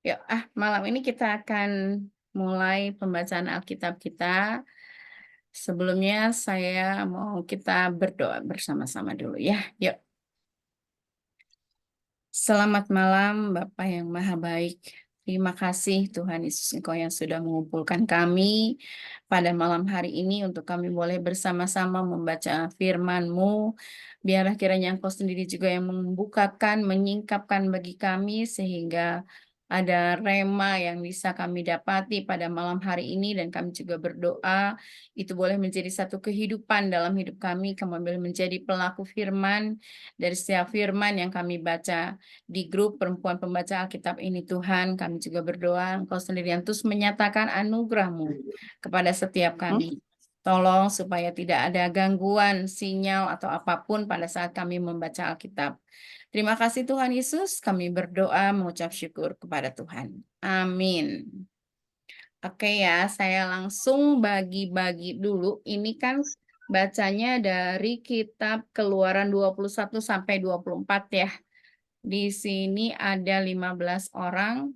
Yuk, malam ini kita akan mulai pembacaan Alkitab kita. Sebelumnya saya mau kita berdoa bersama-sama dulu ya. Yuk. Selamat malam Bapak yang Maha Baik. Terima kasih Tuhan Yesus Engkau yang sudah mengumpulkan kami pada malam hari ini untuk kami boleh bersama-sama membaca firman-Mu. Biarlah kiranya Engkau sendiri juga yang membukakan, menyingkapkan bagi kami sehingga ada rema yang bisa kami dapati pada malam hari ini, dan kami juga berdoa itu boleh menjadi satu kehidupan dalam hidup kami. Kami boleh menjadi pelaku firman dari setiap firman yang kami baca di grup perempuan pembaca Alkitab ini. Tuhan, kami juga berdoa Engkau sendiri yang terus menyatakan anugerah-Mu kepada setiap kami. Tolong supaya tidak ada gangguan sinyal atau apapun pada saat kami membaca Alkitab. Terima kasih Tuhan Yesus, kami berdoa mengucap syukur kepada Tuhan. Amin. Oke ya, saya langsung bagi-bagi dulu. Ini kan bacanya dari kitab Keluaran 21 sampai 24 ya. Di sini ada 15 orang.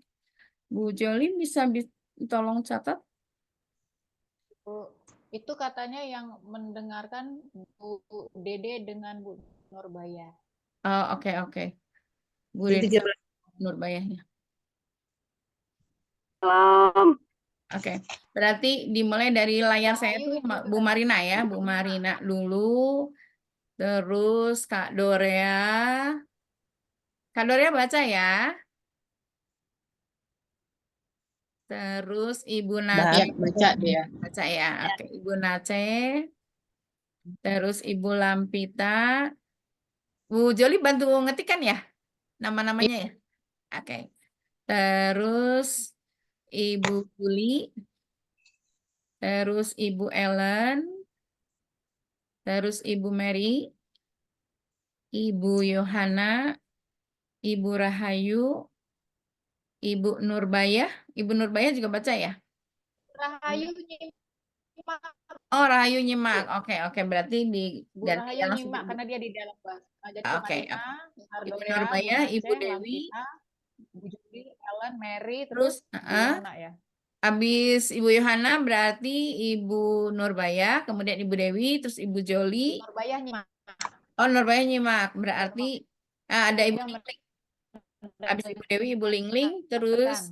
Bu Jolin bisa tolong catat? Itu katanya yang mendengarkan Bu Dede dengan Bu Nurbaya. Oh, oke. Bu Jadi Dede Nurbayahnya. malam. Oke, berarti dimulai dari layar saya tuh Bu Marina ya, Bu Marina dulu, terus Kak Dorea. Kak Dorea baca ya. Terus Ibu Nace. Ya, baca dia. Baca ya. Oke, Ibu Nace. Terus Ibu Lampita. Bu Joli bantu ngetikan ya nama-namanya ya. Oke. Terus Ibu Juli. Terus Ibu Ellen. Terus Ibu Mary. Ibu Yohana. Ibu Rahayu. Ibu Nurbayah. Ibu Nurbayah juga baca ya? Rahayu nyimak. Oh, Rahayu nyimak. Oke. Berarti Bu diganti Rahayu ya langsung nyimak Ibu. karena dia di dalam kelas. Nah, jadi Bu Oke. Marina, Bu Ibu Nardoya, Bu Nurbayah, Ibu Nace, Dewi. Lampita, Bu Juli, Ellen, Mary, Terus, terus Bu Yohana ya. habis Ibu Yohana berarti Ibu Nurbaya, kemudian Ibu Dewi, terus Ibu Joli. Nurbaya nyimak. Oh, Nurbaya nyimak. Berarti ada Ibu Yang Lingling. Habis Ibu Dewi, Ibu Lingling. Terus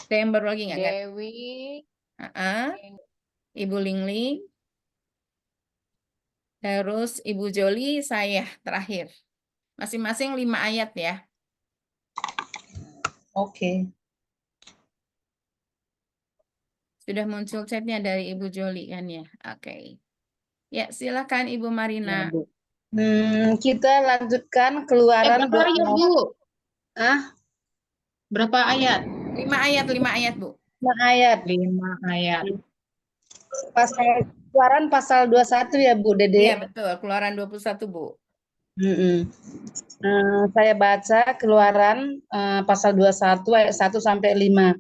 ada yang baru lagi nggak? Dewi, Ibu Lingling. Terus Ibu Joli, saya terakhir. Masing-masing 5 ayat ya. Oke. Sudah muncul chatnya dari Ibu Joli kan ya. Oke. Ya, silakan Ibu Marina. Ya, Bu. Kita lanjutkan Keluaran berapa ayat, Bu? Berapa ayat? 5 ayat, 5 ayat, Bu. 5 ayat. 5 ayat. Keluaran pasal 21 ya, Bu Dede? Iya, betul. Keluaran 21, Bu. Saya baca Keluaran pasal 21 ayat 1 sampai 5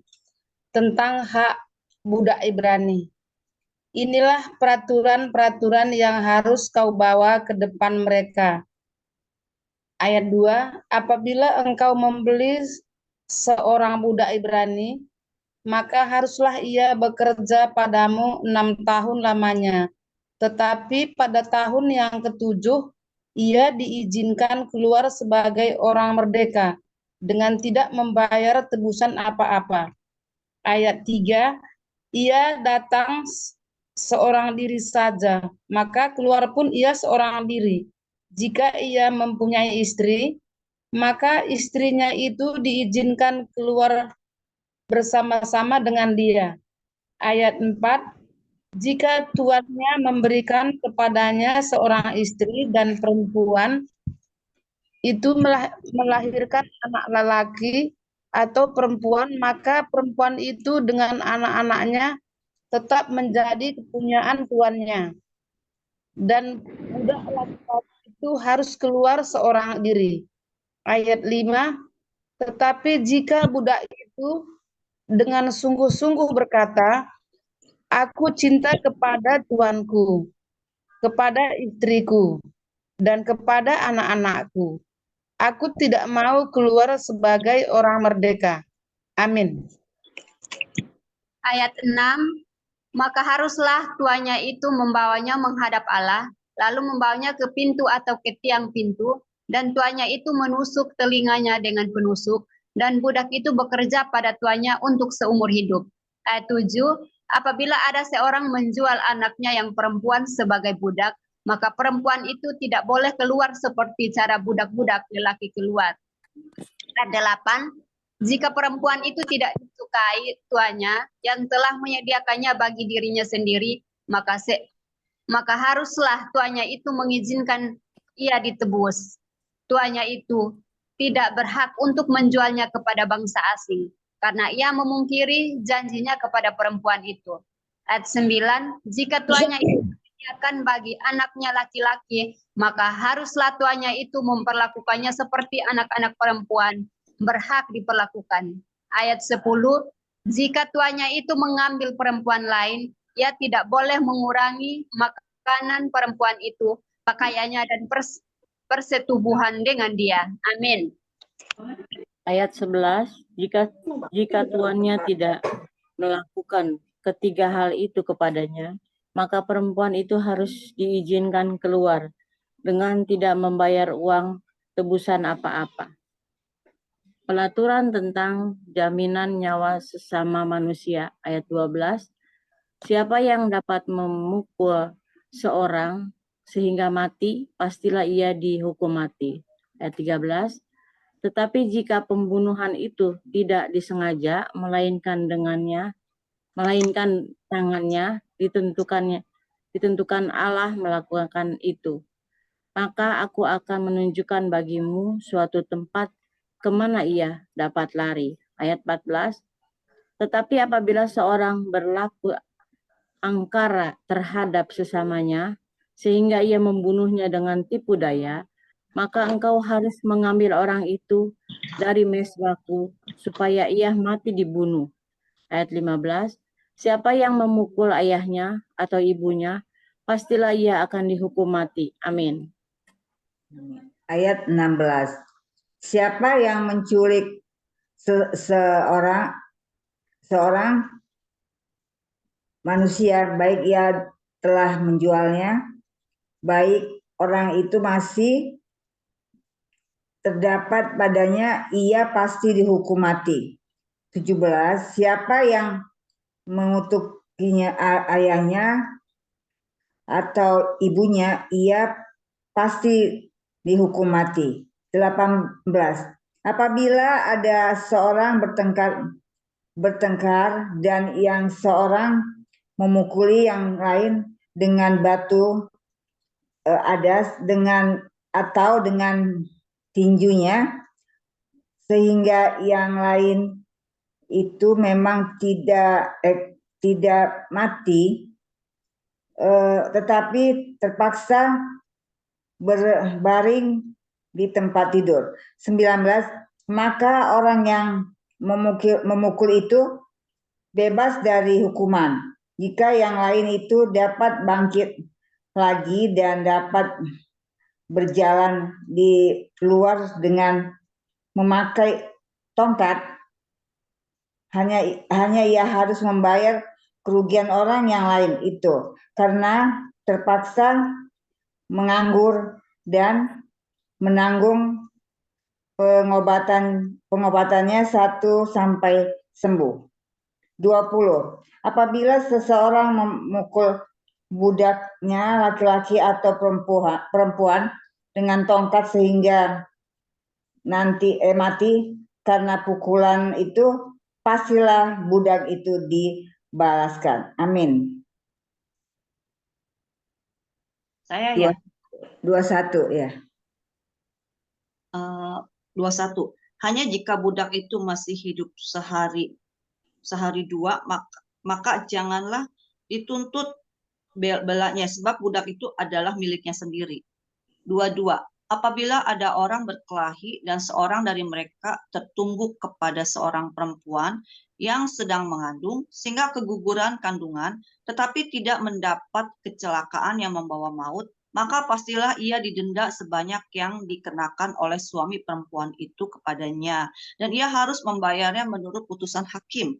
tentang hak budak Ibrani. Inilah peraturan-peraturan yang harus kau bawa ke depan mereka. Ayat 2, apabila engkau membeli seorang budak Ibrani, maka haruslah ia bekerja padamu 6 tahun lamanya. Tetapi pada tahun yang ketujuh, ia diizinkan keluar sebagai orang merdeka dengan tidak membayar tebusan apa-apa. Ayat 3, ia datang seorang diri saja, maka keluar pun ia seorang diri. Jika ia mempunyai istri, maka istrinya itu diizinkan keluar bersama-sama dengan dia. Ayat 4, jika tuannya memberikan kepadanya seorang istri dan perempuan itu melahirkan anak lelaki atau perempuan, maka perempuan itu dengan anak-anaknya tetap menjadi kepunyaan tuannya. Dan budak laki-laki itu harus keluar seorang diri. Ayat 5, tetapi jika budak itu dengan sungguh-sungguh berkata, aku cinta kepada tuanku, kepada istriku, dan kepada anak-anakku, Aku tidak mau keluar sebagai orang merdeka. Amin. Ayat 6, maka haruslah tuannya itu membawanya menghadap Allah, lalu membawanya ke pintu atau ke tiang pintu, dan tuannya itu menusuk telinganya dengan penusuk, dan budak itu bekerja pada tuannya untuk seumur hidup. Ayat 7, apabila ada seorang menjual anaknya yang perempuan sebagai budak, maka perempuan itu tidak boleh keluar seperti cara budak-budak lelaki keluar. Ayat 8, jika perempuan itu tidak disukai tuannya yang telah menyediakannya bagi dirinya sendiri, maka haruslah tuannya itu mengizinkan ia ditebus. Tuannya itu tidak berhak untuk menjualnya kepada bangsa asing, karena ia memungkiri janjinya kepada perempuan itu. Ayat 9, jika tuannya itu menyediakan bagi anaknya laki-laki, maka haruslah tuannya itu memperlakukannya seperti anak-anak perempuan berhak diperlakukan. Ayat 10, jika tuannya itu mengambil perempuan lain, ia tidak boleh mengurangi makanan perempuan itu, pakaiannya dan persetubuhan dengan dia. Amin. Ayat 11, jika tuannya tidak melakukan ketiga hal itu kepadanya, maka perempuan itu harus diizinkan keluar dengan tidak membayar uang tebusan apa-apa. Pelaturan tentang jaminan nyawa sesama manusia, ayat 12. Siapa yang dapat memukul seorang sehingga mati, pastilah ia dihukum mati. Ayat 13. Tetapi jika pembunuhan itu tidak disengaja, melainkan tangannya ditentukan Allah melakukan itu, maka aku akan menunjukkan bagimu suatu tempat kemana ia dapat lari. Ayat 14. Tetapi apabila seorang berlaku angkara terhadap sesamanya, sehingga ia membunuhnya dengan tipu daya, maka engkau harus mengambil orang itu dari mesbahku, supaya ia mati dibunuh. Ayat 15. Siapa yang memukul ayahnya atau ibunya, pastilah ia akan dihukum mati. Amin. Ayat 16. Siapa yang menculik seorang manusia, baik ia telah menjualnya, baik orang itu masih terdapat padanya, ia pasti dihukum mati. 17. Siapa yang mengutukinya ayahnya atau ibunya, ia pasti dihukum mati. 18. Apabila ada seorang bertengkar dan yang seorang memukuli yang lain dengan batu adas atau dengan tinjunya, sehingga yang lain itu memang tidak mati, tetapi terpaksa berbaring di tempat tidur. 19. Maka orang yang memukul itu bebas dari hukuman, jika yang lain itu dapat bangkit lagi dan dapat berjalan di luar dengan memakai tongkat, hanya ia harus membayar kerugian orang yang lain itu, karena terpaksa menganggur dan menanggung pengobatannya 1 sampai sembuh. 20. Apabila seseorang memukul budaknya laki-laki atau perempuan dengan tongkat sehingga mati karena pukulan itu, pastilah budak itu dibalaskan. Amin. Saya ya. 21 ya. 21. Hanya jika budak itu masih hidup sehari dua, maka janganlah dituntut belanya, sebab budak itu adalah miliknya sendiri. 22. Apabila ada orang berkelahi dan seorang dari mereka tertungguk kepada seorang perempuan yang sedang mengandung, sehingga keguguran kandungan, tetapi tidak mendapat kecelakaan yang membawa maut, maka pastilah ia didenda sebanyak yang dikenakan oleh suami perempuan itu kepadanya, dan ia harus membayarnya menurut putusan hakim.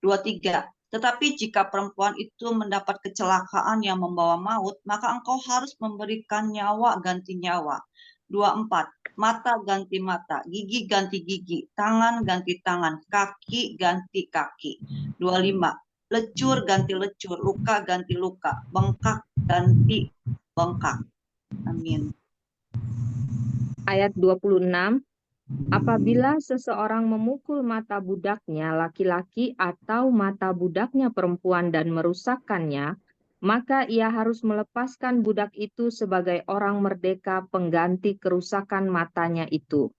23. Tetapi jika perempuan itu mendapat kecelakaan yang membawa maut, maka engkau harus memberikan nyawa ganti nyawa. 24. Mata ganti mata, gigi ganti gigi, tangan ganti tangan, kaki ganti kaki. 25. Lecur ganti lecur, luka ganti luka, bengkak ganti bengkak. Amin. Ayat 26, apabila seseorang memukul mata budaknya laki-laki atau mata budaknya perempuan dan merusakkannya, maka ia harus melepaskan budak itu sebagai orang merdeka pengganti kerusakan matanya itu.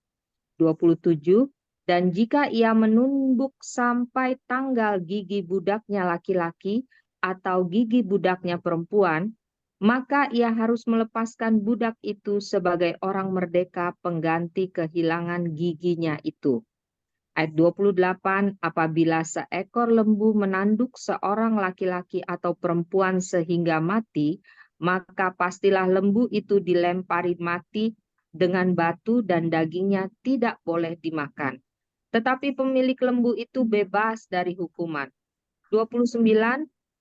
27, dan jika ia menumbuk sampai tanggal gigi budaknya laki-laki atau gigi budaknya perempuan, maka ia harus melepaskan budak itu sebagai orang merdeka pengganti kehilangan giginya itu. Ayat 28, apabila seekor lembu menanduk seorang laki-laki atau perempuan sehingga mati, maka pastilah lembu itu dilempari mati dengan batu dan dagingnya tidak boleh dimakan. Tetapi pemilik lembu itu bebas dari hukuman. 29,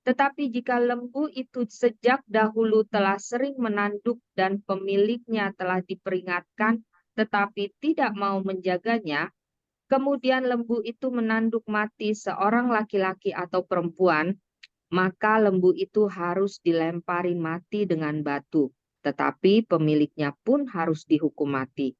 tetapi jika lembu itu sejak dahulu telah sering menanduk dan pemiliknya telah diperingatkan tetapi tidak mau menjaganya, kemudian lembu itu menanduk mati seorang laki-laki atau perempuan, maka lembu itu harus dilempari mati dengan batu, tetapi pemiliknya pun harus dihukum mati.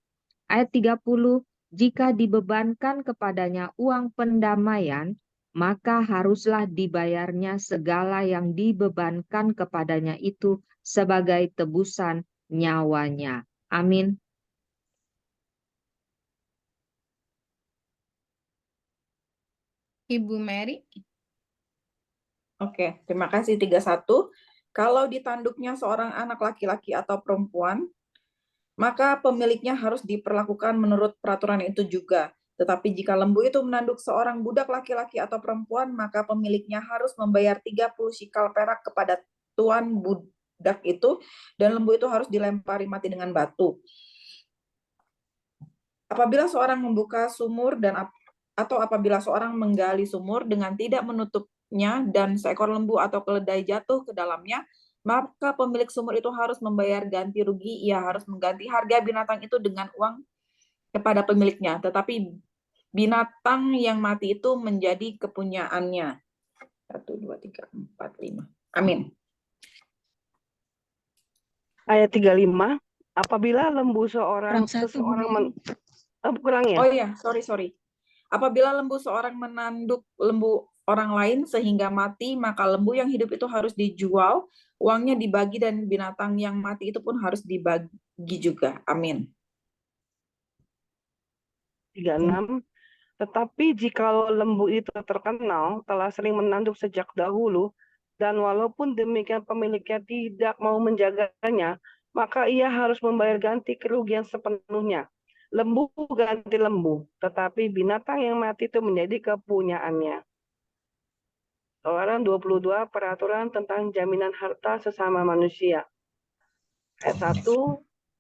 Ayat 30, jika dibebankan kepadanya uang pendamaian, maka haruslah dibayarnya segala yang dibebankan kepadanya itu sebagai tebusan nyawanya. Amin. Ibu Mary. Oke, terima kasih. 31. Kalau ditanduknya seorang anak laki-laki atau perempuan, maka pemiliknya harus diperlakukan menurut peraturan itu juga. Tetapi jika lembu itu menanduk seorang budak laki-laki atau perempuan, maka pemiliknya harus membayar 30 shikal perak kepada tuan budak itu, dan lembu itu harus dilempari mati dengan batu. Apabila seorang membuka sumur atau apabila seorang menggali sumur dengan tidak menutupnya dan seekor lembu atau keledai jatuh ke dalamnya, maka pemilik sumur itu harus membayar ganti rugi. Ia harus mengganti harga binatang itu dengan uang kepada pemiliknya, tetapi binatang yang mati itu menjadi kepunyaannya. 1, 2, 3, 4, 5. Amin. Ayat 35, apabila lembu seseorang kurang ya? Oh iya, sorry. Apabila lembu seorang menanduk lembu orang lain sehingga mati, maka lembu yang hidup itu harus dijual, uangnya dibagi, dan binatang yang mati itu pun harus dibagi juga. Amin. 36, tetapi jikalau lembu itu terkenal telah sering menanduk sejak dahulu, dan walaupun demikian pemiliknya tidak mau menjaganya, maka ia harus membayar ganti kerugian sepenuhnya. Lembu ganti lembu, tetapi binatang yang mati itu menjadi kepunyaannya. Keluaran 22, peraturan tentang jaminan harta sesama manusia. Ayat 1,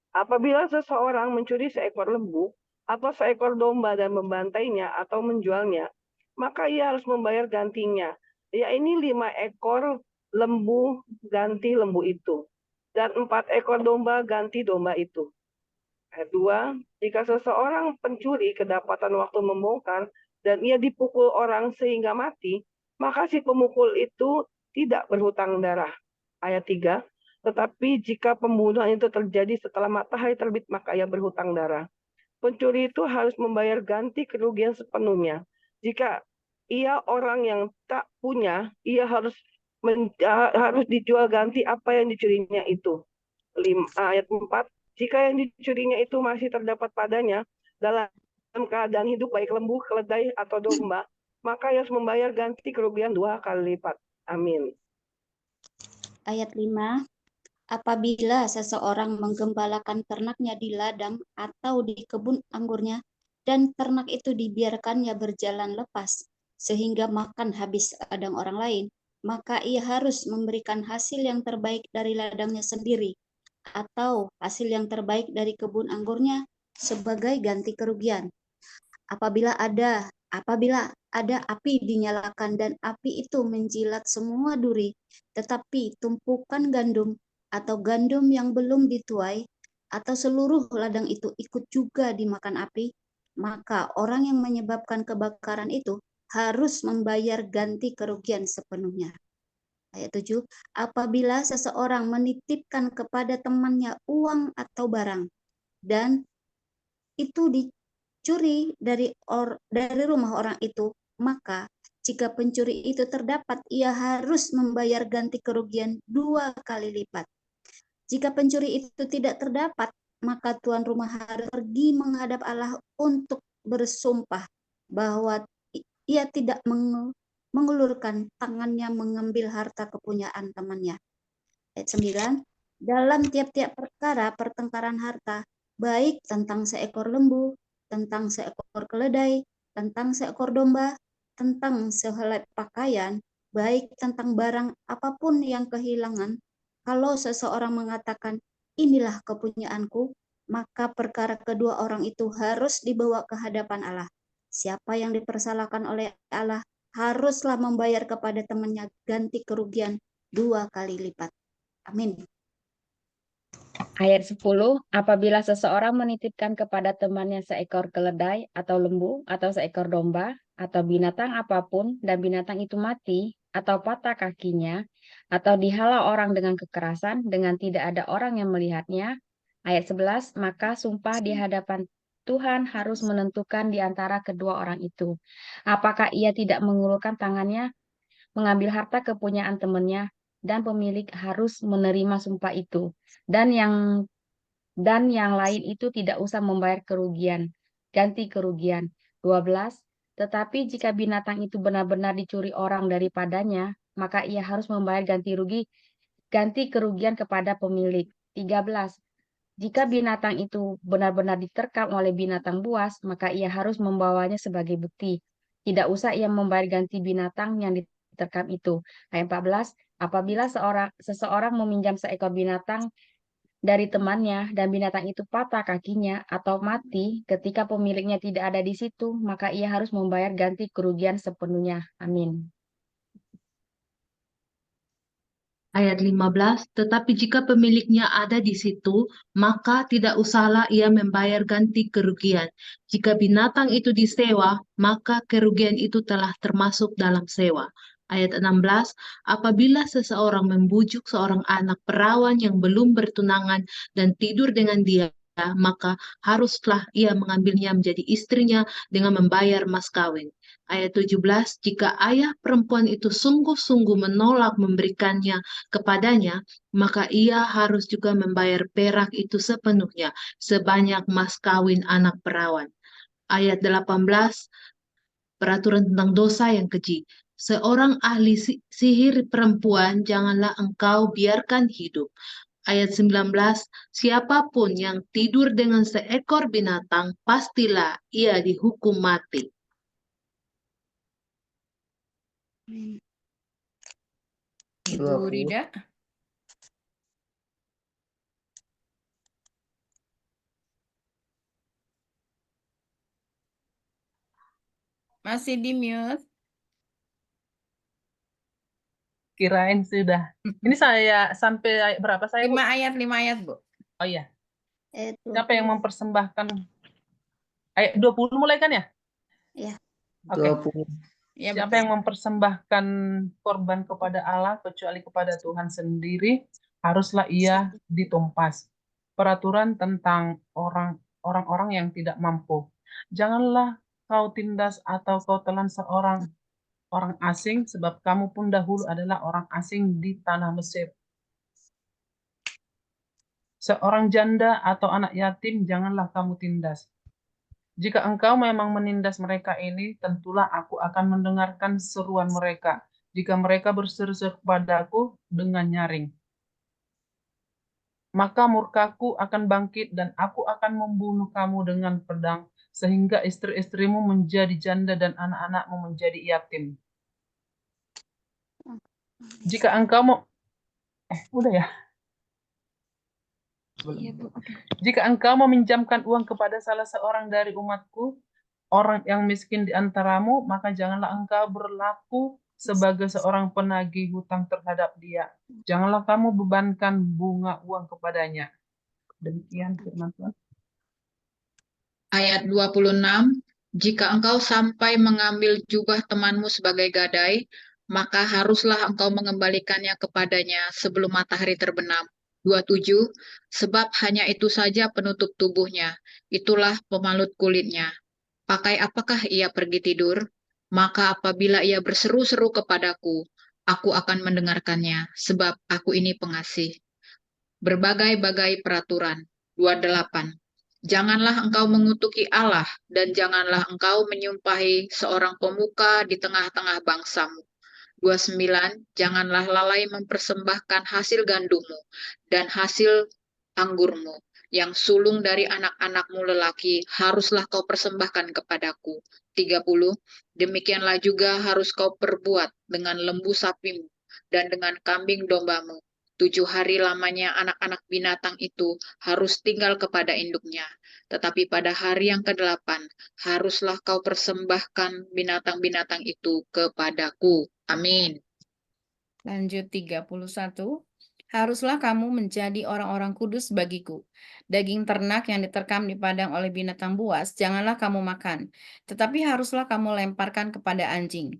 apabila seseorang mencuri seekor lembu atau seekor domba dan membantainya atau menjualnya, maka ia harus membayar gantinya. Ya, ini 5 ekor lembu ganti lembu itu, dan 4 ekor domba ganti domba itu. Ayat 2, jika seseorang pencuri kedapatan waktu membongkar dan ia dipukul orang sehingga mati, maka si pemukul itu tidak berhutang darah. Ayat 3, tetapi jika pembunuhan itu terjadi setelah matahari terbit, maka ia berhutang darah. Pencuri itu harus membayar ganti kerugian sepenuhnya. Jika ia orang yang tak punya, ia harus dijual ganti apa yang dicurinya itu. Ayat 4, jika yang dicurinya itu masih terdapat padanya dalam keadaan hidup, baik lembu, keledai, atau domba, maka ia harus membayar ganti kerugian 2 kali lipat. Amin. Ayat 5, apabila seseorang menggembalakan ternaknya di ladang atau di kebun anggurnya, dan ternak itu dibiarkannya berjalan lepas, sehingga makan habis ladang orang lain, maka ia harus memberikan hasil yang terbaik dari ladangnya sendiri, atau hasil yang terbaik dari kebun anggurnya sebagai ganti kerugian. Apabila ada api dinyalakan dan api itu menjilat semua duri, tetapi tumpukan gandum atau gandum yang belum dituai atau seluruh ladang itu ikut juga dimakan api, maka orang yang menyebabkan kebakaran itu harus membayar ganti kerugian sepenuhnya. Ayat 7, apabila seseorang menitipkan kepada temannya uang atau barang dan itu dicuri dari rumah orang itu, maka jika pencuri itu terdapat, ia harus membayar ganti kerugian 2 kali lipat. Jika pencuri itu tidak terdapat, maka tuan rumah harus pergi menghadap Allah untuk bersumpah bahwa ia tidak mengulurkan tangannya mengambil harta kepunyaan temannya. Ayat 9, dalam tiap-tiap perkara pertengkaran harta, baik tentang seekor lembu, tentang seekor keledai, tentang seekor domba, tentang sehelai pakaian, baik tentang barang apapun yang kehilangan, kalau seseorang mengatakan, inilah kepunyaanku, maka perkara kedua orang itu harus dibawa ke hadapan Allah. Siapa yang dipersalahkan oleh Allah haruslah membayar kepada temannya ganti kerugian 2 kali lipat. Amin. Ayat 10, apabila seseorang menitipkan kepada temannya seekor keledai atau lembu atau seekor domba atau binatang apapun dan binatang itu mati atau patah kakinya atau dihalau orang dengan kekerasan dengan tidak ada orang yang melihatnya. Ayat 11, maka sumpah di hadapan Tuhan harus menentukan di antara kedua orang itu. Apakah ia tidak mengulurkan tangannya mengambil harta kepunyaan temannya, dan pemilik harus menerima sumpah itu. Dan yang lain itu tidak usah membayar kerugian, ganti kerugian. 12. Tetapi jika binatang itu benar-benar dicuri orang daripadanya, maka ia harus membayar ganti kerugian kepada pemilik. 13. Jika binatang itu benar-benar diterkam oleh binatang buas, maka ia harus membawanya sebagai bukti. Tidak usah ia membayar ganti binatang yang diterkam itu. Ayat 14, apabila seseorang meminjam seekor binatang dari temannya dan binatang itu patah kakinya atau mati ketika pemiliknya tidak ada di situ, maka ia harus membayar ganti kerugian sepenuhnya. Amin. Ayat 15, tetapi jika pemiliknya ada di situ, maka tidak usahlah ia membayar ganti kerugian. Jika binatang itu disewa, maka kerugian itu telah termasuk dalam sewa. Ayat 16, apabila seseorang membujuk seorang anak perawan yang belum bertunangan dan tidur dengan dia, maka haruslah ia mengambilnya menjadi istrinya dengan membayar mas kawin. Ayat 17, jika ayah perempuan itu sungguh-sungguh menolak memberikannya kepadanya, maka ia harus juga membayar perak itu sepenuhnya, sebanyak mas kawin anak perawan. Ayat 18, peraturan tentang dosa yang keji. Seorang ahli sihir perempuan janganlah engkau biarkan hidup. Ayat 19, siapapun yang tidur dengan seekor binatang, pastilah ia dihukum mati. Ibu Rida. Masih di mute. Kirain sudah. Ini saya sampai ayat berapa saya, Bu? 5 ayat, Bu. Oh iya. Siapa yang mempersembahkan? Ayat 20 mulai kan ya? Ya. Oke. 20. Ya, Siapa betul. yang mempersembahkan korban kepada Allah kecuali kepada Tuhan sendiri, haruslah ia ditumpas. Peraturan tentang orang-orang yang tidak mampu. Janganlah kau tindas atau kau telan seorang orang asing, sebab kamu pun dahulu adalah orang asing di tanah Mesir. Seorang janda atau anak yatim janganlah kamu tindas. Jika engkau memang menindas mereka ini, tentulah aku akan mendengarkan seruan mereka, jika mereka berseru-seru kepadaku dengan nyaring. Maka murkaku akan bangkit dan aku akan membunuh kamu dengan pedang, sehingga istri-istrimu menjadi janda dan anak-anakmu menjadi yatim. Jika engkau mau... udah ya? Belum. Jika engkau meminjamkan uang kepada salah seorang dari umatku, orang yang miskin di antaramu, maka janganlah engkau berlaku sebagai seorang penagih hutang terhadap dia. Janganlah kamu bebankan bunga uang kepadanya. Demikian firman Tuhan. Ayat 26, jika engkau sampai mengambil jubah temanmu sebagai gadai, maka haruslah engkau mengembalikannya kepadanya sebelum matahari terbenam. 27, sebab hanya itu saja penutup tubuhnya, itulah pemalut kulitnya. Pakai apakah ia pergi tidur? Maka apabila ia berseru-seru kepadaku, aku akan mendengarkannya, sebab aku ini pengasih. Berbagai-bagai peraturan. 28. Janganlah engkau mengutuki Allah, dan janganlah engkau menyumpahi seorang pemuka di tengah-tengah bangsamu. 29. Janganlah lalai mempersembahkan hasil gandummu dan hasil anggurmu. Yang sulung dari anak-anakmu lelaki haruslah kau persembahkan kepadaku. 30. Demikianlah juga harus kau perbuat dengan lembu sapimu dan dengan kambing dombamu. 7 hari lamanya anak-anak binatang itu harus tinggal kepada induknya. Tetapi pada hari yang ke-8 haruslah kau persembahkan binatang-binatang itu kepadaku. Amin. Lanjut 31. Haruslah kamu menjadi orang-orang kudus bagiku. Daging ternak yang diterkam di padang oleh binatang buas, janganlah kamu makan. Tetapi haruslah kamu lemparkan kepada anjing.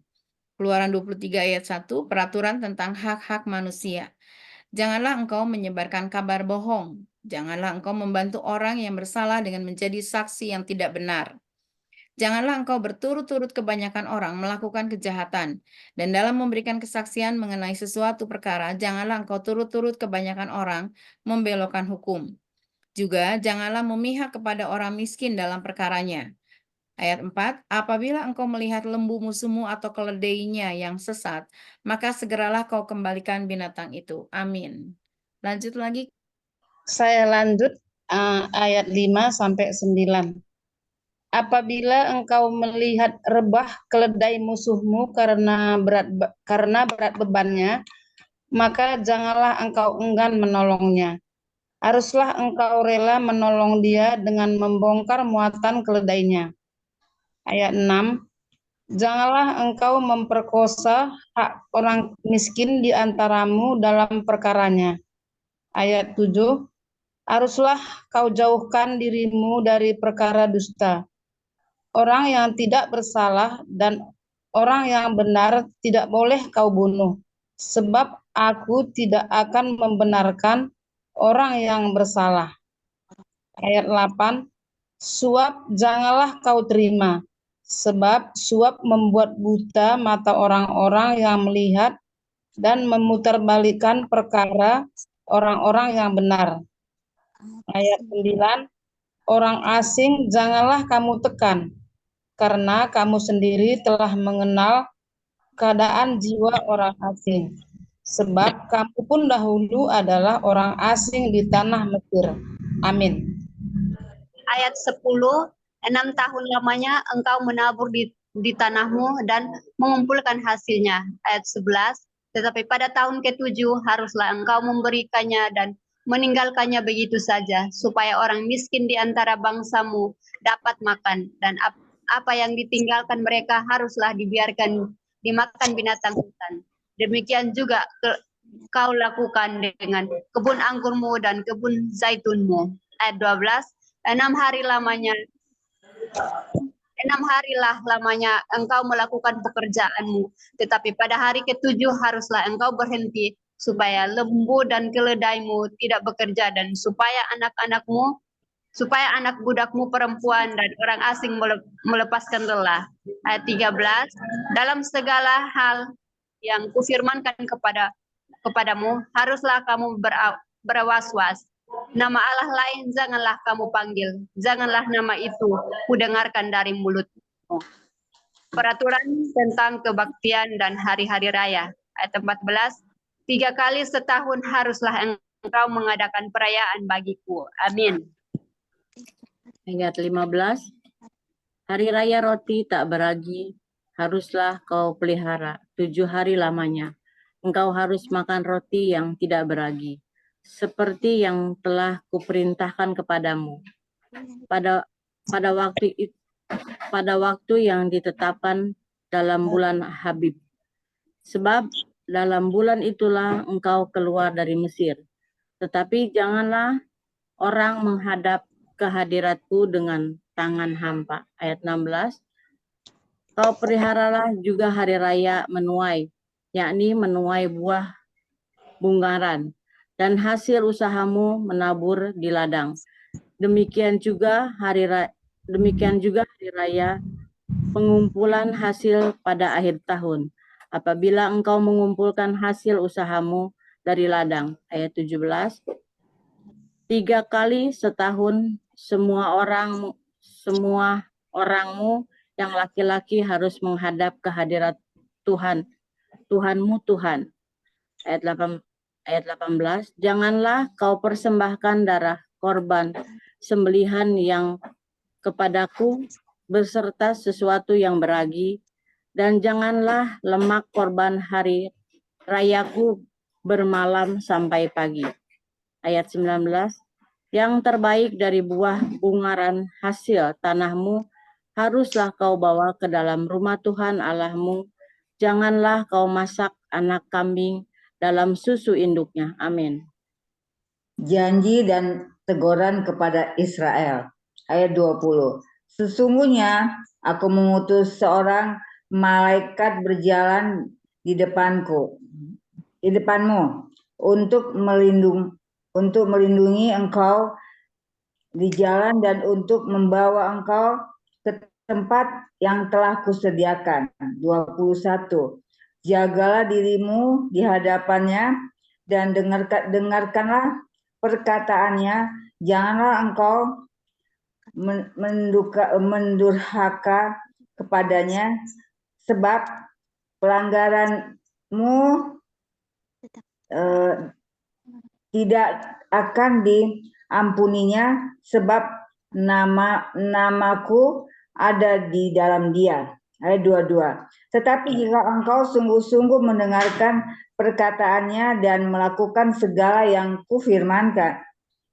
Keluaran 23 ayat 1, peraturan tentang hak-hak manusia. Janganlah engkau menyebarkan kabar bohong. Janganlah engkau membantu orang yang bersalah dengan menjadi saksi yang tidak benar. Janganlah engkau berturut-turut kebanyakan orang melakukan kejahatan, dan dalam memberikan kesaksian mengenai sesuatu perkara, janganlah engkau turut-turut kebanyakan orang membelokkan hukum. Juga janganlah memihak kepada orang miskin dalam perkaranya. Ayat 4, apabila engkau melihat lembu musuhmu atau keledainya yang sesat, maka segeralah kau kembalikan binatang itu. Amin. Lanjut lagi. Saya lanjut ayat 5 sampai 9. Apabila engkau melihat rebah keledai musuhmu karena berat bebannya, maka janganlah engkau enggan menolongnya. Haruslah engkau rela menolong dia dengan membongkar muatan keledainya. Ayat 6, janganlah engkau memperkosa hak orang miskin di antaramu dalam perkaranya. Ayat 7, haruslah kau jauhkan dirimu dari perkara dusta. Orang yang tidak bersalah dan orang yang benar tidak boleh kau bunuh, sebab aku tidak akan membenarkan orang yang bersalah. Ayat 8, suap janganlah kau terima, sebab suap membuat buta mata orang-orang yang melihat dan memutarbalikkan perkara orang-orang yang benar. Ayat 9, orang asing janganlah kamu tekan, karena kamu sendiri telah mengenal keadaan jiwa orang asing, sebab kamu pun dahulu adalah orang asing di tanah Mesir. Amin. Ayat 10, 6 tahun lamanya engkau menabur di tanahmu dan mengumpulkan hasilnya. Ayat 11, tetapi pada tahun ke-7 haruslah engkau memberikannya dan meninggalkannya begitu saja, supaya orang miskin di antara bangsamu dapat makan, dan apa yang ditinggalkan mereka haruslah dibiarkan dimakan binatang hutan. Demikian juga kau lakukan dengan kebun anggurmu dan kebun zaitunmu. Ayat 12, 6 harilah lamanya engkau melakukan pekerjaanmu, tetapi pada hari ke-7 haruslah engkau berhenti, supaya lembu dan keledaimu tidak bekerja, dan supaya anak budakmu perempuan dan orang asing melepaskan lelah. Ayat 13, dalam segala hal yang kufirmankan kepadamu, haruslah kamu berwas-was. Nama Allah lain janganlah kamu panggil, janganlah nama itu kudengarkan dari mulutmu. Peraturan tentang kebaktian dan hari-hari raya. Ayat 14, 3 kali setahun haruslah engkau mengadakan perayaan bagiku. Amin. Ayat 15, hari raya roti tak beragi haruslah kau pelihara 7 hari lamanya. Engkau harus makan roti yang tidak beragi. seperti yang telah kuperintahkan kepadamu. Pada waktu yang ditetapkan dalam bulan Habib. Sebab dalam bulan itulah engkau keluar dari Mesir. Tetapi janganlah orang menghadap ke hadiratku dengan tangan hampa. Ayat 16. Kau peliharalah juga hari raya menuai, yakni menuai buah bunggaran, dan hasil usahamu menabur di ladang. Demikian juga hari raya pengumpulan hasil pada akhir tahun. Apabila engkau mengumpulkan hasil usahamu dari ladang. Ayat 17. 3 kali setahun semua orangmu yang laki-laki harus menghadap ke hadirat Tuhanmu Tuhan. Ayat 18. Janganlah kau persembahkan darah korban sembelihan yang kepadaku beserta sesuatu yang beragi, dan janganlah lemak korban hari rayaku bermalam sampai pagi. Ayat 19. Yang terbaik dari buah bungaran hasil tanahmu haruslah kau bawa ke dalam rumah Tuhan Allahmu. Janganlah kau masak anak kambing dalam susu induknya. Amin. Janji dan teguran kepada Israel. Ayat 20. Sesungguhnya aku mengutus seorang malaikat berjalan di depanmu untuk melindungi engkau di jalan dan untuk membawa engkau ke tempat yang telah kusediakan. 21. Jagalah dirimu di hadapannya dan dengarkanlah perkataannya, janganlah engkau mendurhaka kepadanya, sebab pelanggaranmu tidak akan diampuninya, sebab namaku ada di dalam dia. Ayat 22. Tetapi jika engkau sungguh-sungguh mendengarkan perkataannya dan melakukan segala yang kufirmankan,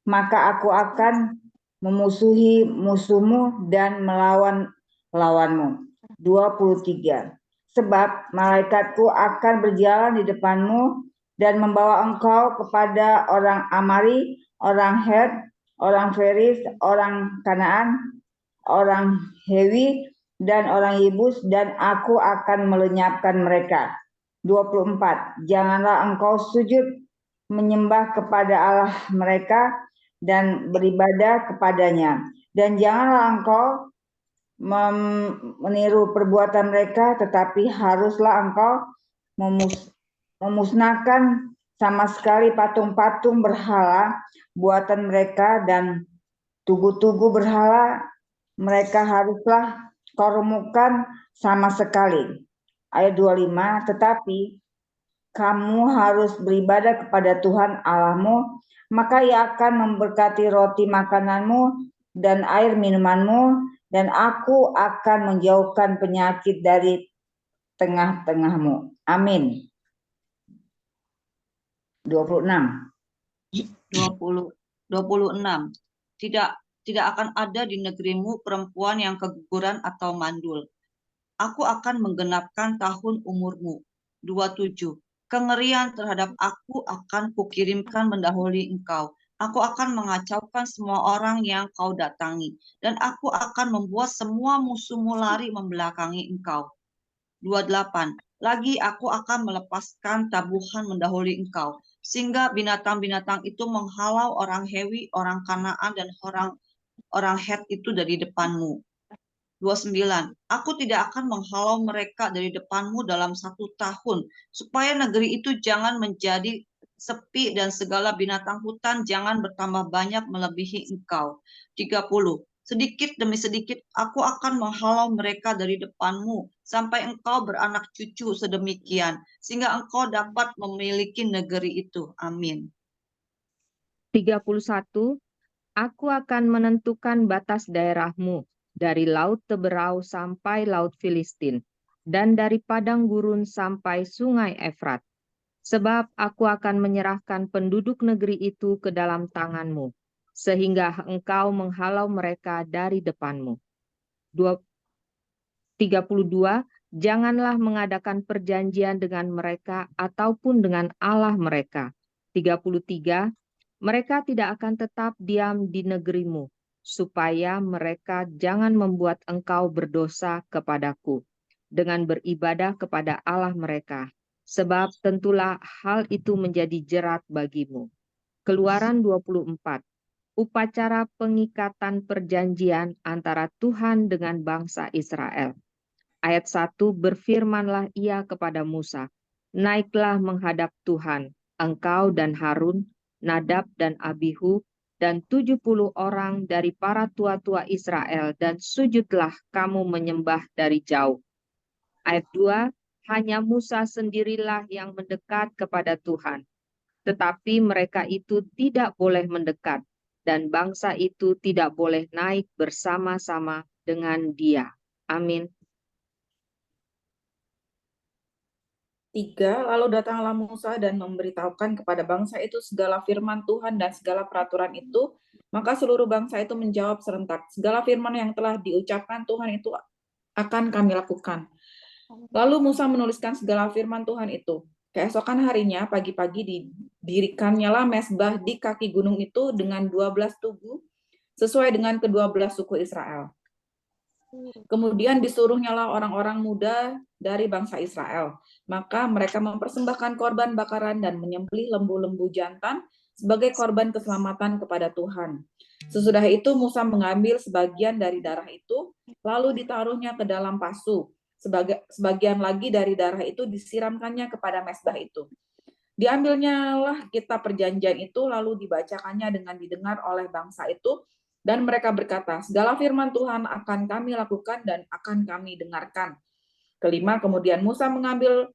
maka aku akan memusuhi musuhmu dan melawan lawanmu. 23. Sebab malaikatku akan berjalan di depanmu dan membawa engkau kepada orang Amari, orang Het, orang Feris, orang Kanaan, orang Hewi, dan orang Yebus, dan aku akan melenyapkan mereka. 24. Janganlah engkau sujud menyembah kepada Allah mereka dan beribadah kepadanya, dan janganlah engkau meniru perbuatan mereka, tetapi haruslah engkau memusnahkan sama sekali patung-patung berhala buatan mereka dan tugu-tugu berhala mereka haruslah kau remukkan sama sekali. Ayat 25. Tetapi kamu harus beribadah kepada Tuhan Allahmu, maka Ia akan memberkati roti makananmu dan air minumanmu, dan aku akan menjauhkan penyakit dari tengah-tengahmu. Amin. 26. 26. Tidak akan ada di negerimu perempuan yang keguguran atau mandul. Aku akan menggenapkan tahun umurmu. 27. Kengerian terhadap aku akan kukirimkan mendahului engkau. Aku akan mengacaukan semua orang yang kau datangi, dan aku akan membuat semua musuhmu lari membelakangi engkau. 28. Lagi aku akan melepaskan tabuhan mendahului engkau, sehingga binatang-binatang itu menghalau orang Hewi, orang Kanaan, dan orang Het itu dari depanmu. 29. Aku tidak akan menghalau mereka dari depanmu dalam 1 tahun, supaya negeri itu jangan menjadi sepi dan segala binatang hutan jangan bertambah banyak melebihi engkau. 30. Sedikit demi sedikit aku akan menghalau mereka dari depanmu, sampai engkau beranak cucu sedemikian, sehingga engkau dapat memiliki negeri itu. Amin. 31. Aku akan menentukan batas daerahmu dari Laut Teberau sampai Laut Filistin, dan dari padang gurun sampai Sungai Efrat. Sebab aku akan menyerahkan penduduk negeri itu ke dalam tanganmu, sehingga engkau menghalau mereka dari depanmu. 32. Janganlah mengadakan perjanjian dengan mereka ataupun dengan Allah mereka. 33. Mereka tidak akan tetap diam di negerimu, supaya mereka jangan membuat engkau berdosa kepadaku dengan beribadah kepada Allah mereka, sebab tentulah hal itu menjadi jerat bagimu. Keluaran 24. Upacara pengikatan perjanjian antara Tuhan dengan bangsa Israel. Ayat 1, berfirmanlah ia kepada Musa, naiklah menghadap Tuhan, engkau dan Harun, Nadab dan Abihu, dan 70 orang dari para tua-tua Israel, dan sujudlah kamu menyembah dari jauh. Ayat 2, hanya Musa sendirilah yang mendekat kepada Tuhan, tetapi mereka itu tidak boleh mendekat, dan bangsa itu tidak boleh naik bersama-sama dengan dia. Amin. 3. Lalu datanglah Musa dan memberitahukan kepada bangsa itu segala firman Tuhan dan segala peraturan itu. Maka seluruh bangsa itu menjawab serentak, segala firman yang telah diucapkan Tuhan itu akan kami lakukan. Lalu Musa menuliskan segala firman Tuhan itu. Keesokan harinya, pagi-pagi didirikannya mesbah di kaki gunung itu dengan 12 tugu, sesuai dengan ke-12 suku Israel. Kemudian disuruhnyalah orang-orang muda dari bangsa Israel. Maka mereka mempersembahkan korban bakaran dan menyembelih lembu-lembu jantan sebagai korban keselamatan kepada Tuhan. Sesudah itu Musa mengambil sebagian dari darah itu, lalu ditaruhnya ke dalam pasu. Sebagian lagi dari darah itu disiramkannya kepada mesbah itu. Diambilnyalah kitab perjanjian itu, lalu dibacakannya dengan didengar oleh bangsa itu, dan mereka berkata, segala firman Tuhan akan kami lakukan dan akan kami dengarkan. Kelima, kemudian Musa mengambil,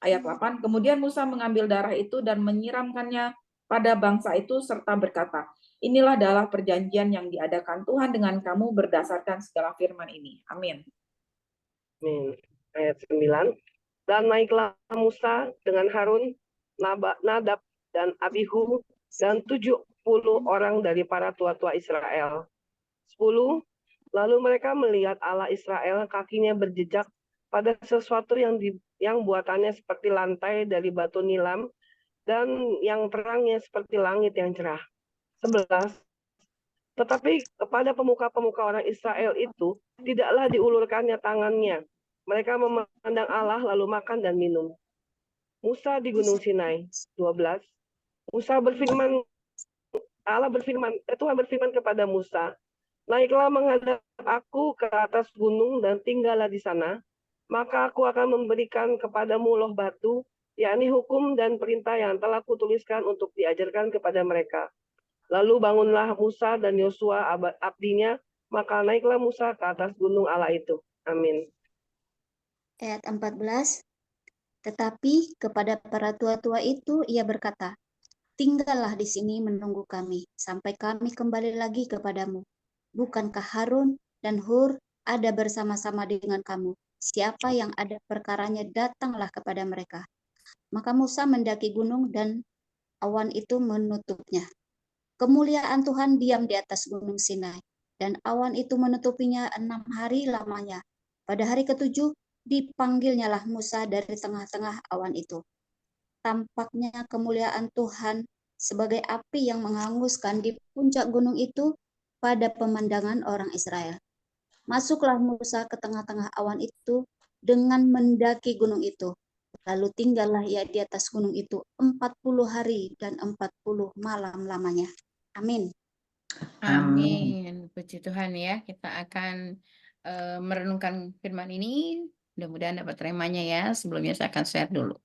ayat 8, kemudian Musa mengambil darah itu dan menyiramkannya pada bangsa itu, serta berkata, inilah darah perjanjian yang diadakan Tuhan dengan kamu berdasarkan segala firman ini. Amin. Amin. Ayat 9. Dan naiklah Musa dengan Harun, Nadab, dan Abihu, dan 70 orang dari para tua-tua Israel. 10. Lalu mereka melihat Allah Israel, kakinya berjejak pada sesuatu yang buatannya seperti lantai dari batu nilam, dan yang terangnya seperti langit yang cerah. 11. Tetapi kepada pemuka-pemuka orang Israel itu tidaklah diulurkannya tangannya. Mereka memandang Allah lalu makan dan minum. Musa di Gunung Sinai. 12. Tuhan berfirman kepada Musa, naiklah menghadap aku ke atas gunung dan tinggallah di sana. Maka aku akan memberikan kepadamu loh batu, yakni hukum dan perintah yang telah kutuliskan untuk diajarkan kepada mereka. Lalu bangunlah Musa dan Yosua abdinya, maka naiklah Musa ke atas gunung Allah itu. Amin. Ayat 14. Tetapi kepada para tua-tua itu ia berkata, tinggallah di sini menunggu kami, sampai kami kembali lagi kepadamu. Bukankah Harun dan Hur ada bersama-sama dengan kamu? Siapa yang ada perkaranya, datanglah kepada mereka. Maka Musa mendaki gunung dan awan itu menutupnya. Kemuliaan Tuhan diam di atas gunung Sinai, dan awan itu menutupinya 6 hari lamanya. Pada hari ke-7, dipanggilnyalah Musa dari tengah-tengah awan itu. Tampaknya kemuliaan Tuhan sebagai api yang menghanguskan di puncak gunung itu pada pemandangan orang Israel. Masuklah Musa ke tengah-tengah awan itu dengan mendaki gunung itu. Lalu tinggallah ia di atas gunung itu 40 hari dan 40 malam lamanya. Amin. Amin. Puji Tuhan ya. Kita akan merenungkan firman ini. Mudah-mudahan dapat temanya ya. Sebelumnya saya akan share dulu.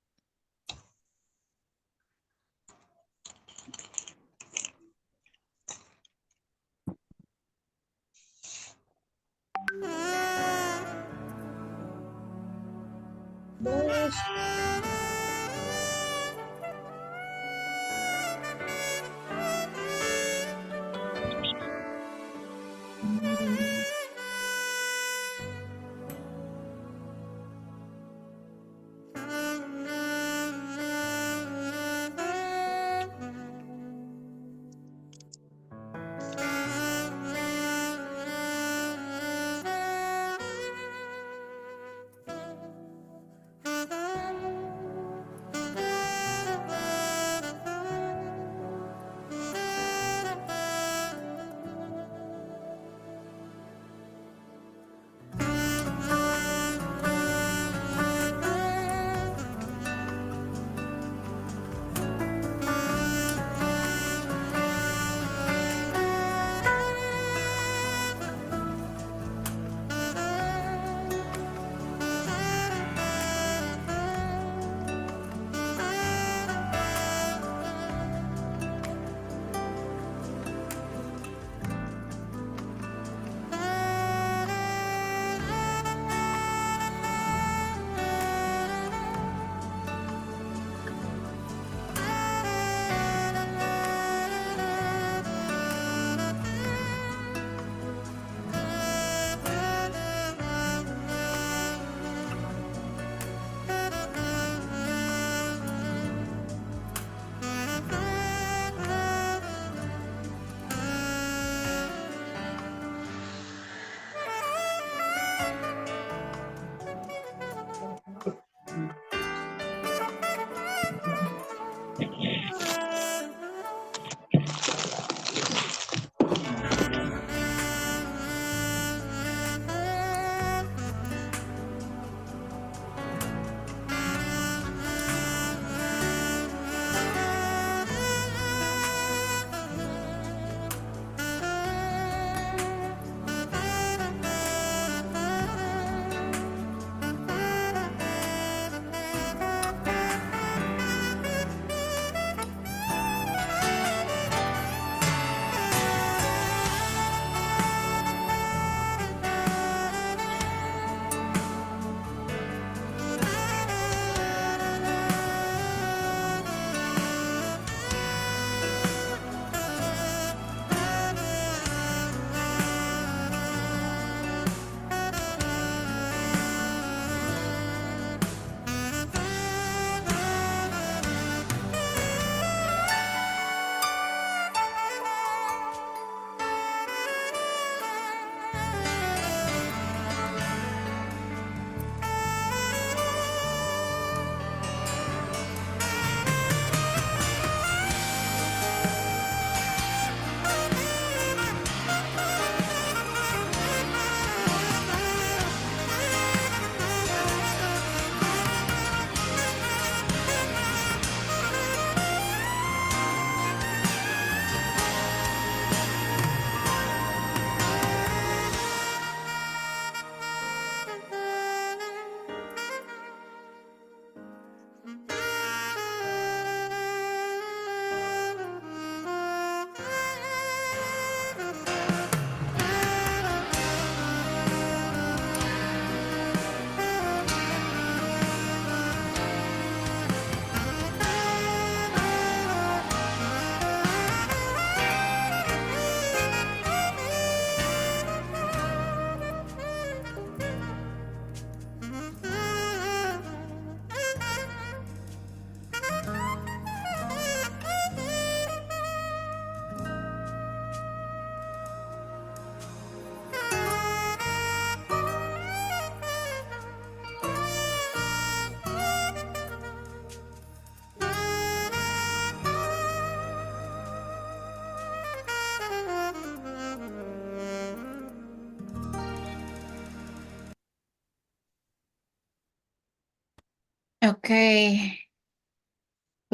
Oke,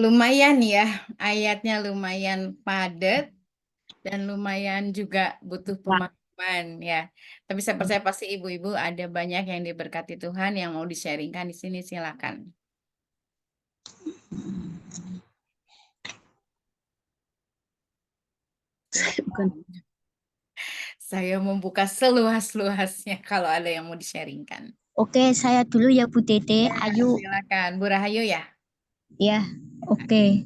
lumayan ya, ayatnya lumayan padat dan lumayan juga butuh pemahaman ya. Tapi saya percaya pasti ibu-ibu ada banyak yang diberkati Tuhan yang mau di-sharingkan di sini, silakan. Saya membuka seluas-luasnya kalau ada yang mau di-sharingkan. Oke, saya dulu ya Bu Dede. Ayu. Silakan, Bu Rahayu ya. Ya, oke.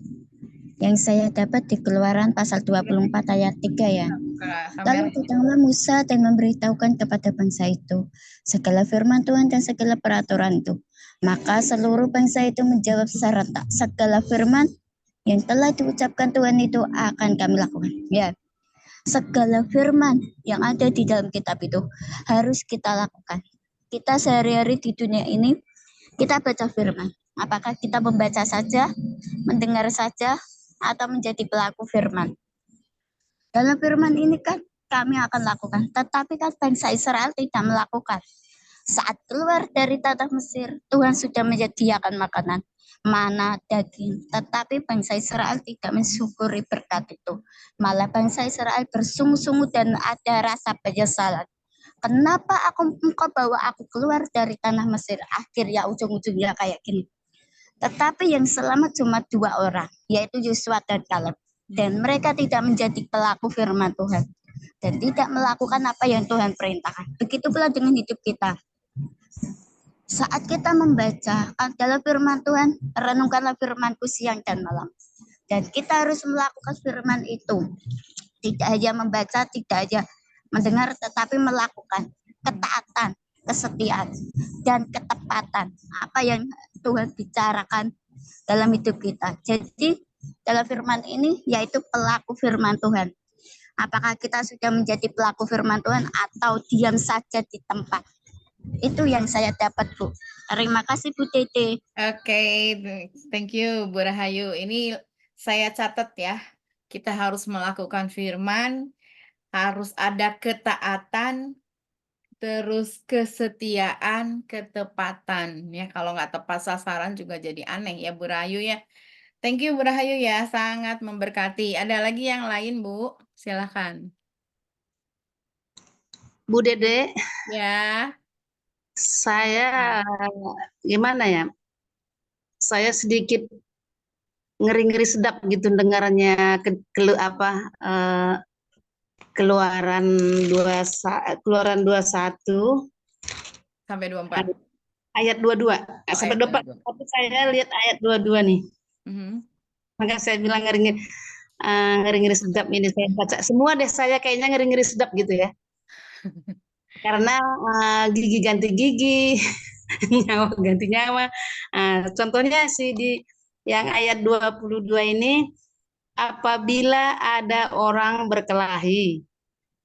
Yang saya dapat di Keluaran pasal 24 ayat 3 ya. Lalu datanglah Musa dan memberitahukan kepada bangsa itu segala firman Tuhan dan segala peraturan itu. Maka seluruh bangsa itu menjawab serentak, segala firman yang telah diucapkan Tuhan itu akan kami lakukan. Ya, segala firman yang ada di dalam kitab itu harus kita lakukan. Kita sehari-hari di dunia ini, kita baca firman. Apakah kita membaca saja, mendengar saja, atau menjadi pelaku firman? Dalam firman ini kan kami akan lakukan, tetapi kan bangsa Israel tidak melakukan. Saat keluar dari tanah Mesir, Tuhan sudah menyediakan makanan, mana, daging, tetapi bangsa Israel tidak mensyukuri berkat itu. Malah bangsa Israel bersungguh-sungguh dan ada rasa penyesalan. Kenapa engkau bawa aku keluar dari tanah Mesir? Akhirnya ujung-ujungnya kayak gini. Tetapi yang selamat cuma 2 orang, yaitu Yosua dan Kaleb. Dan mereka tidak menjadi pelaku firman Tuhan. Dan tidak melakukan apa yang Tuhan perintahkan. Begitu pula dengan hidup kita. Saat kita membaca dalam firman Tuhan, renungkanlah firman-Ku siang dan malam. Dan kita harus melakukan firman itu. Tidak hanya membaca, tidak hanya mendengar, tetapi melakukan ketaatan, kesetiaan, dan ketepatan. Apa yang Tuhan bicarakan dalam hidup kita. Jadi dalam firman ini yaitu pelaku firman Tuhan. Apakah kita sudah menjadi pelaku firman Tuhan atau diam saja di tempat? Itu yang saya dapat, Bu. Terima kasih, Bu Tete. Oke, thank you Bu Rahayu. Ini saya catat ya. Kita harus melakukan firman, harus ada ketaatan, terus kesetiaan, ketepatan. Ya, kalau nggak tepat sasaran juga jadi aneh ya Bu Rahayu ya. Thank you Bu Rahayu ya, sangat memberkati. Ada lagi yang lain Bu? Silakan. Bu Dede, Ya. saya gimana ya? Saya sedikit ngeri-ngeri sedap gitu dengarnya keluaran 21 Sampai 24. ayat 22 Oh, sampai ayat 24, 22. tapi saya lihat ayat 22 nih. Maka saya bilang ngeri-ngeri sedap ini saya baca. Semua deh saya kayaknya ngeri-ngeri sedap gitu ya. Karena gigi ganti gigi, nyawa ganti nyawa. Contohnya sih di yang ayat 22 ini, apabila ada orang berkelahi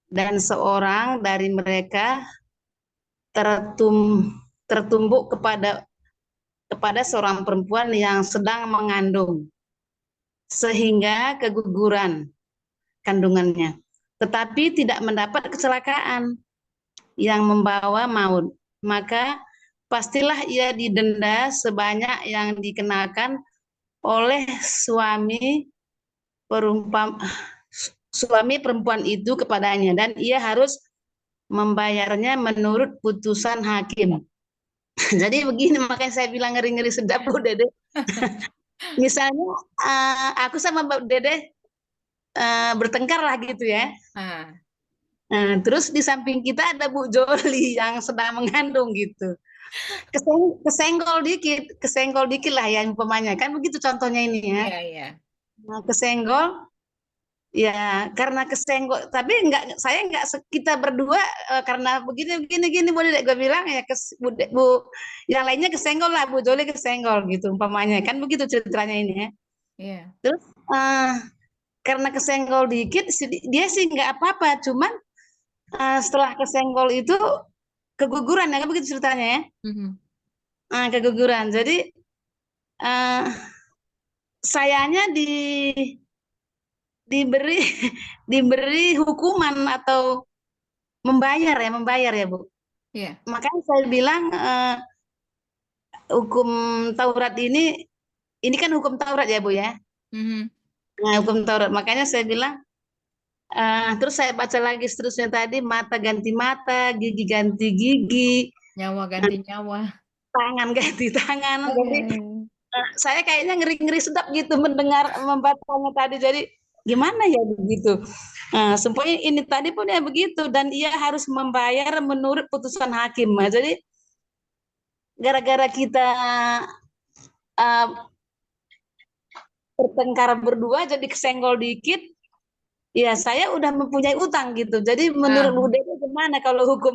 dan seorang dari mereka tertumbuk kepada seorang perempuan yang sedang mengandung sehingga keguguran kandungannya, tetapi tidak mendapat kecelakaan yang membawa maut, maka pastilah ia didenda sebanyak yang dikenakan oleh suami perempuan itu kepadanya, dan ia harus membayarnya menurut putusan hakim. Jadi begini, makanya saya bilang ngeri-ngeri sedap Bu Dede. Misalnya aku sama Mbak Dede bertengkar lah gitu ya. Terus di samping kita ada Bu Joli yang sedang mengandung gitu. Kesenggol dikit lah ya umpamanya, kan begitu contohnya ini ya. Iya. Kesenggol, ya karena kesenggol, tapi kita berdua karena begini boleh gue bilang ya Bu, yang lainnya kesenggol lah, Bu Joli kesenggol gitu umpamanya, kan begitu ceritanya ini ya. Iya. Terus karena kesenggol dikit dia sih nggak apa-apa, cuman setelah kesenggol itu keguguran ya, kan begitu ceritanya ya. Keguguran, jadi sayanya diberi hukuman atau membayar ya Bu. Iya. Makanya saya bilang hukum Taurat ini kan hukum Taurat ya Bu ya. Nah, hukum Taurat, makanya saya bilang terus saya baca lagi seterusnya tadi, mata ganti mata, gigi ganti gigi, nyawa ganti nyawa, tangan ganti tangan. Jadi saya kayaknya ngeri-ngeri sedap gitu mendengar membacanya tadi. Jadi gimana ya begitu. Semuanya ini tadi pun ya begitu, dan ia harus membayar menurut putusan hakim. Jadi gara-gara kita bertengkar berdua jadi kesenggol dikit, ya saya udah mempunyai utang gitu. Jadi menurut Bu Dede gimana kalau hukum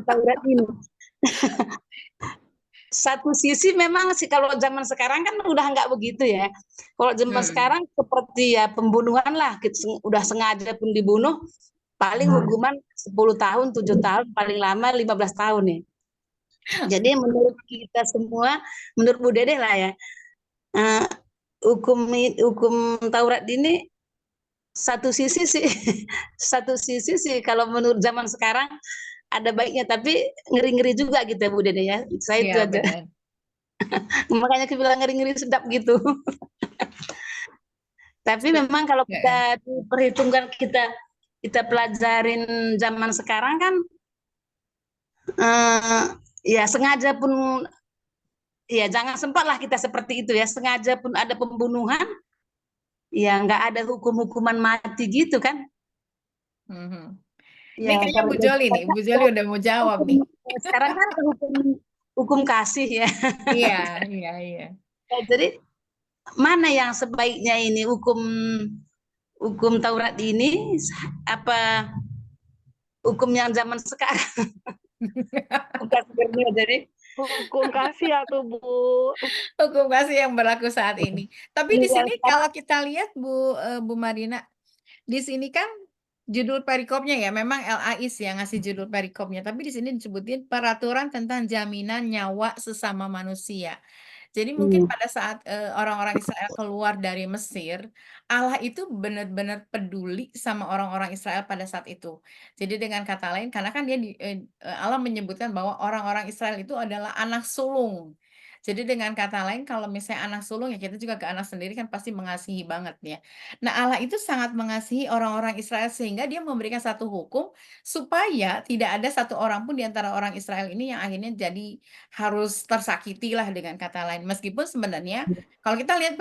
Taurat ini? Satu sisi memang sih kalau zaman sekarang kan udah nggak begitu ya. Kalau zaman sekarang seperti ya pembunuhan lah, udah sengaja pun dibunuh, paling hukuman 10 tahun, 7 tahun, paling lama 15 tahun nih. Jadi menurut kita semua, menurut Bu Dede lah ya, hukum Taurat ini satu sisi sih kalau menurut zaman sekarang ada baiknya, tapi ngeri-ngeri juga gitu ya Bu Dede ya. Saya itu aja. Makanya aku bilang ngeri-ngeri sedap gitu. Tapi memang kalau kita diperhitungkan, kita pelajarin zaman sekarang kan ya sengaja pun ya jangan sempatlah kita seperti itu ya, sengaja pun ada pembunuhan, ya nggak ada hukuman mati gitu kan. Ini kayaknya Bu Joli nih, Bu Joli udah mau jawab nih. Sekarang kan hukum kasih ya. Iya. Jadi mana yang sebaiknya ini, hukum Taurat ini apa hukum yang zaman sekarang? Jadi hukum kasih atau Bu? Hukum kasih yang berlaku saat ini. Tapi di sini kalau kita lihat Bu Marina, di sini kan judul perikopnya ya, memang LAIS yang ngasih judul perikopnya, tapi di sini disebutin peraturan tentang jaminan nyawa sesama manusia. Jadi mungkin pada saat orang-orang Israel keluar dari Mesir, Allah itu benar-benar peduli sama orang-orang Israel pada saat itu. Jadi dengan kata lain, karena kan Allah menyebutkan bahwa orang-orang Israel itu adalah anak sulung. Jadi dengan kata lain, kalau misalnya anak sulung ya kita juga ke anak sendiri kan pasti mengasihi banget ya. Nah, Allah itu sangat mengasihi orang-orang Israel sehingga dia memberikan satu hukum supaya tidak ada satu orang pun di antara orang Israel ini yang akhirnya jadi harus tersakiti lah dengan kata lain. Meskipun sebenarnya kalau kita lihat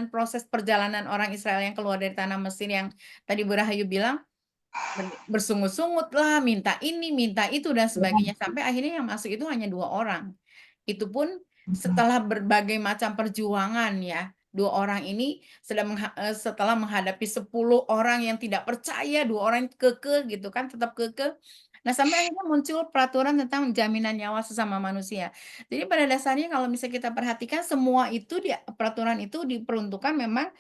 proses perjalanan orang Israel yang keluar dari tanah Mesir yang tadi Bu Rahayu bilang bersungut-sungut lah, minta ini, minta itu dan sebagainya sampai akhirnya yang masuk itu hanya 2 orang. Itu pun setelah berbagai macam perjuangan ya. 2 orang ini setelah menghadapi 10 orang yang tidak percaya, 2 orang kekeh gitu kan, tetap kekeh. Nah, sampai akhirnya muncul peraturan tentang jaminan nyawa sesama manusia. Jadi pada dasarnya kalau misalnya kita perhatikan semua itu peraturan itu diperuntukkan memang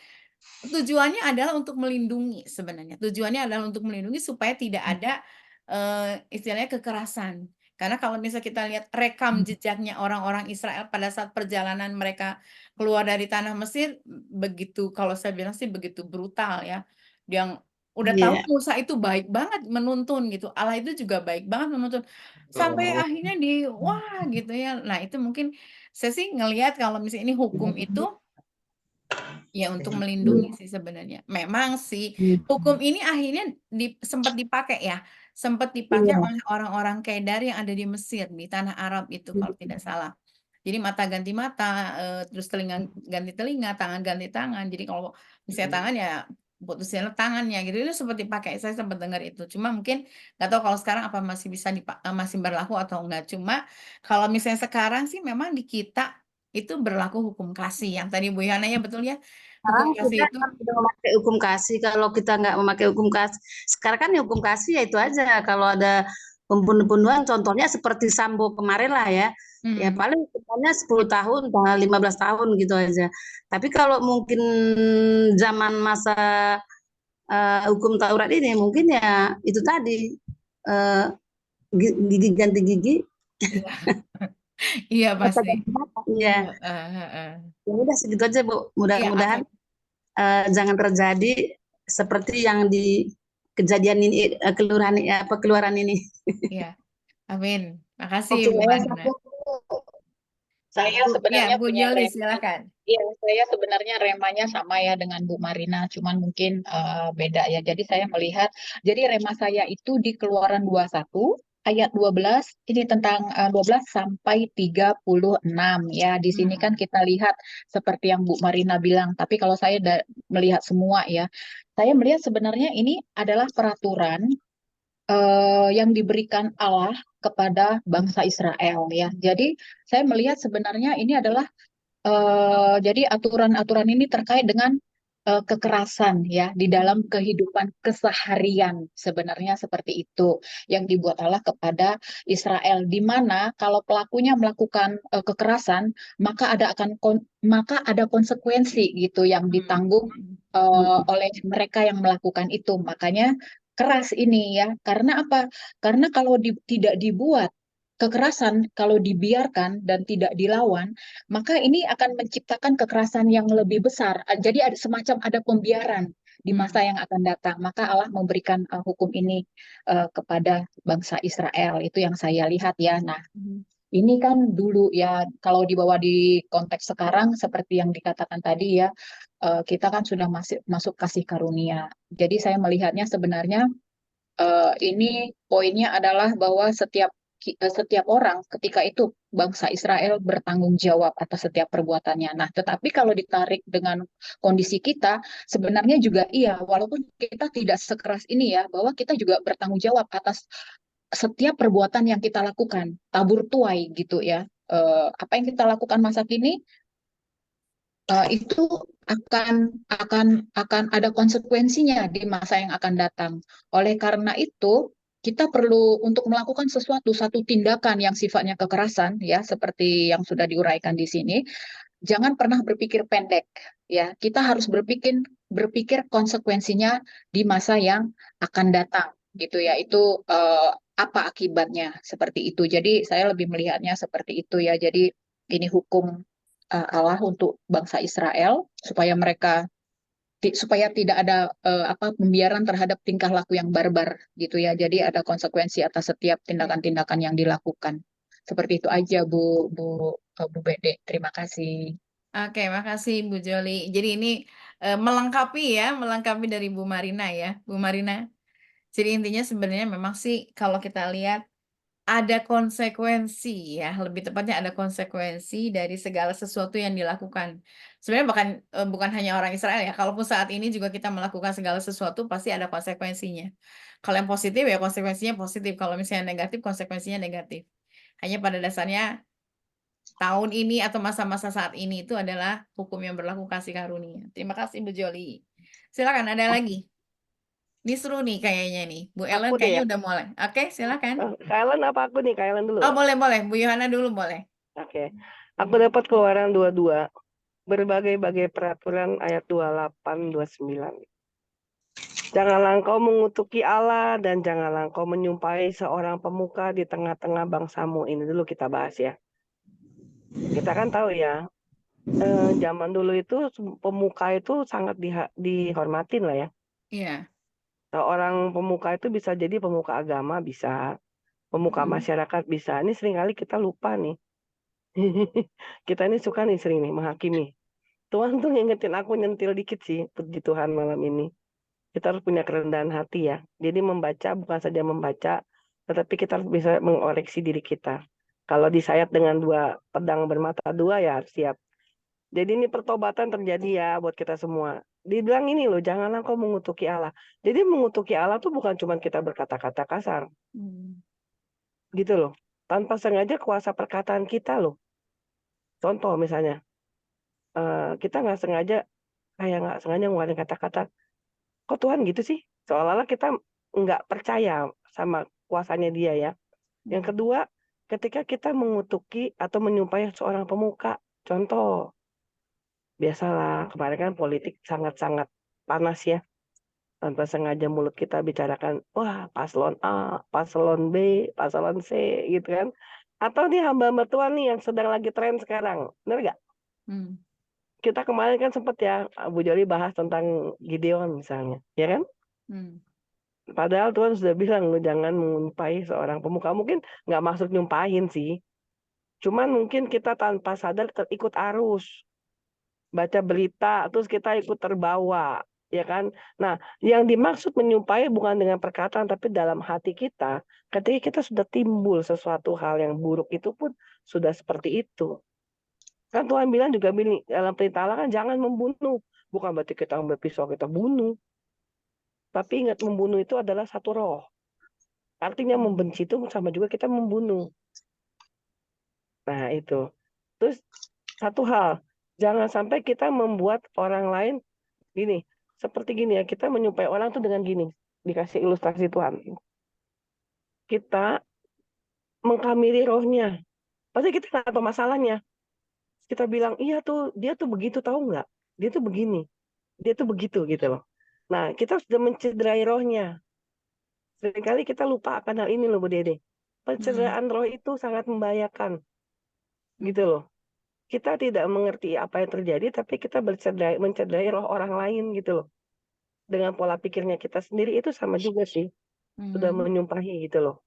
tujuannya adalah untuk melindungi sebenarnya. Tujuannya adalah untuk melindungi supaya tidak ada istilahnya kekerasan. Karena kalau misalnya kita lihat rekam jejaknya orang-orang Israel pada saat perjalanan mereka keluar dari tanah Mesir, begitu kalau saya bilang sih begitu brutal ya. Yang udah tahu Musa itu baik banget menuntun gitu. Allah itu juga baik banget menuntun. Sampai akhirnya wah gitu ya. Nah, itu mungkin saya sih ngelihat kalau misalnya ini hukum itu ya untuk melindungi sih sebenarnya. Memang sih hukum ini akhirnya sempat dipakai ya, sempat dipakai oleh orang-orang Kedar yang ada di Mesir di tanah Arab itu kalau tidak salah. Jadi mata ganti mata, terus telinga ganti telinga, tangan ganti tangan. Jadi kalau misalnya tangan ya putusin tangannya gitu itu sempat dipakai. Saya sempat dengar itu. Cuma mungkin nggak tahu kalau sekarang apa masih bisa masih berlaku atau enggak. Cuma kalau misalnya sekarang sih memang di kita itu berlaku hukum kasih yang tadi Bu Yana ya betul ya. Sekarang Hukum kasih kita itu kan sudah memakai hukum kasih. Kalau kita nggak memakai hukum kasih, sekarang kan ya hukum kasih ya itu aja. Kalau ada pembunuhan, contohnya seperti Sambo kemarin lah ya. Ya paling hukumannya 10 tahun, 15 tahun gitu aja. Tapi kalau mungkin zaman masa hukum Taurat ini mungkin ya itu tadi gigi ganti gigi. Iya pasti. Iya. Ya udah segitu aja Bu. Mudah-mudahan jangan terjadi seperti yang di kejadian ini keluaran ini. Iya. Amin. Makasih Bu Hana. Saya sebenarnya Bu punya Joli, silakan. Iya, saya sebenarnya remanya sama ya dengan Bu Marina, cuman mungkin beda ya. Jadi saya melihat, jadi rema saya itu di Keluaran 21 ayat 12, ini tentang 12 sampai 36 ya. Di sini kan kita lihat seperti yang Bu Marina bilang, tapi kalau saya melihat semua ya, saya melihat sebenarnya ini adalah peraturan yang diberikan Allah kepada bangsa Israel ya. Jadi saya melihat sebenarnya ini adalah jadi aturan-aturan ini terkait dengan kekerasan ya di dalam kehidupan keseharian sebenarnya seperti itu yang dibuat Allah kepada Israel, di mana kalau pelakunya melakukan kekerasan maka ada konsekuensi gitu yang ditanggung oleh mereka yang melakukan itu. Makanya keras ini ya, karena apa? Karena kalau tidak dibuat kekerasan, kalau dibiarkan dan tidak dilawan, maka ini akan menciptakan kekerasan yang lebih besar. Jadi semacam ada pembiaran di masa yang akan datang. Maka Allah memberikan hukum ini kepada bangsa Israel. Itu yang saya lihat ya. Nah, ini kan dulu ya, kalau dibawa di konteks sekarang seperti yang dikatakan tadi ya, kita kan sudah masuk kasih karunia. Jadi saya melihatnya sebenarnya ini poinnya adalah bahwa setiap orang ketika itu bangsa Israel bertanggung jawab atas setiap perbuatannya. Nah, tetapi kalau ditarik dengan kondisi kita, sebenarnya juga iya, walaupun kita tidak sekeras ini ya, bahwa kita juga bertanggung jawab atas setiap perbuatan yang kita lakukan, tabur tuai gitu ya. Apa yang kita lakukan masa kini itu akan ada konsekuensinya di masa yang akan datang. Oleh karena itu, kita perlu untuk melakukan satu tindakan yang sifatnya kekerasan, ya, seperti yang sudah diuraikan di sini. Jangan pernah berpikir pendek, Ya, kita harus berpikir konsekuensinya di masa yang akan datang gitu ya. Itu apa akibatnya seperti itu. Jadi saya lebih melihatnya seperti itu ya. Jadi ini hukum Allah untuk bangsa Israel supaya supaya tidak ada pembiaran terhadap tingkah laku yang barbar gitu ya. Jadi ada konsekuensi atas setiap tindakan-tindakan yang dilakukan. Seperti itu aja Bu Bede. Terima kasih. Oke, makasih Bu Joli. Jadi ini melengkapi dari Bu Marina ya, Bu Marina. Jadi intinya sebenarnya memang sih kalau kita lihat ada konsekuensi ya, lebih tepatnya ada konsekuensi dari segala sesuatu yang dilakukan. Sebenarnya bukan hanya orang Israel ya, kalaupun saat ini juga kita melakukan segala sesuatu pasti ada konsekuensinya. Kalau yang positif ya konsekuensinya positif, kalau misalnya negatif konsekuensinya negatif. Hanya pada dasarnya tahun ini atau masa-masa saat ini itu adalah hukum yang berlaku kasih karunia. Terima kasih Bu Joli. Silakan ada lagi. Ini seru nih kayaknya nih. Bu Ellen Aku deh kayaknya ya. udah mulai. Oke, silakan. Kak Ellen apa aku nih? Kak Ellen dulu. Oh, boleh. Bu Yohana dulu boleh. Oke. Aku dapat Keluaran 22. Berbagai-bagai peraturan ayat 28, 29. Janganlah engkau mengutuki Allah dan janganlah engkau menyumpahi seorang pemuka di tengah-tengah bangsamu. Ini dulu kita bahas ya. Kita kan tahu ya, zaman dulu itu pemuka itu sangat dihormatin lah ya. Iya. Seorang pemuka itu bisa jadi pemuka agama, bisa. Pemuka masyarakat bisa. Ini seringkali kita lupa nih. Kita ini suka nih sering nih menghakimi. Tuhan tuh ngingetin aku nyentil dikit sih, puji Tuhan malam ini. Kita harus punya kerendahan hati ya. Jadi membaca bukan saja membaca, tetapi kita harus bisa mengoreksi diri kita. Kalau disayat dengan 2 pedang bermata 2 ya harus siap. Jadi ini pertobatan terjadi ya buat kita semua. Dibilang ini loh, janganlah kau mengutuki Allah. Jadi mengutuki Allah tuh bukan cuma kita berkata-kata kasar. Gitu loh. Tanpa sengaja kuasa perkataan kita loh. Contoh misalnya, kita nggak sengaja ngeluarin kata-kata, kok Tuhan gitu sih? Seolah-olah kita nggak percaya sama kuasanya dia ya. Yang kedua, ketika kita mengutuki atau menyumpahi seorang pemuka, contoh, biasalah kemarin kan politik sangat-sangat panas ya. Tanpa sengaja mulut kita bicarakan, wah paslon A, paslon B, paslon C gitu kan. Atau nih hamba-hamba Tuhan nih yang sedang lagi tren sekarang, benar nggak? Kita kemarin kan sempat ya, Bu Joli bahas tentang Gideon misalnya, ya kan? Padahal Tuhan sudah bilang, lu jangan menyumpahi seorang pemuka. Mungkin nggak maksud nyumpahin sih. Cuman mungkin kita tanpa sadar ikut arus. Baca berita, terus kita ikut terbawa. Ya kan? Nah, yang dimaksud menyumpahi bukan dengan perkataan, tapi dalam hati kita. Ketika kita sudah timbul sesuatu hal yang buruk itu pun sudah seperti itu. Kan Tuhan bilang juga dalam perintah Allah kan jangan membunuh. Bukan berarti kita ambil pisau kita bunuh. Tapi ingat membunuh itu adalah satu roh. Artinya membenci itu sama juga kita membunuh. Nah itu. Terus satu hal. Jangan sampai kita membuat orang lain gini. Seperti gini ya. Kita menyumpahi orang tuh dengan gini. Dikasih ilustrasi Tuhan. Kita mengkamiri rohnya. Pasti kita nggak tahu masalahnya. Kita bilang, iya tuh, dia tuh begitu, tahu nggak? Dia tuh begini, dia tuh begitu gitu loh. Nah, kita sudah mencederai rohnya. Seringkali kita lupa akan hal ini loh Bu Dede. Pencederaan roh itu sangat membahayakan. Gitu loh. Kita tidak mengerti apa yang terjadi, tapi kita mencederai roh orang lain gitu loh. Dengan pola pikirnya kita sendiri itu sama juga sih. Sudah menyumpahi gitu loh.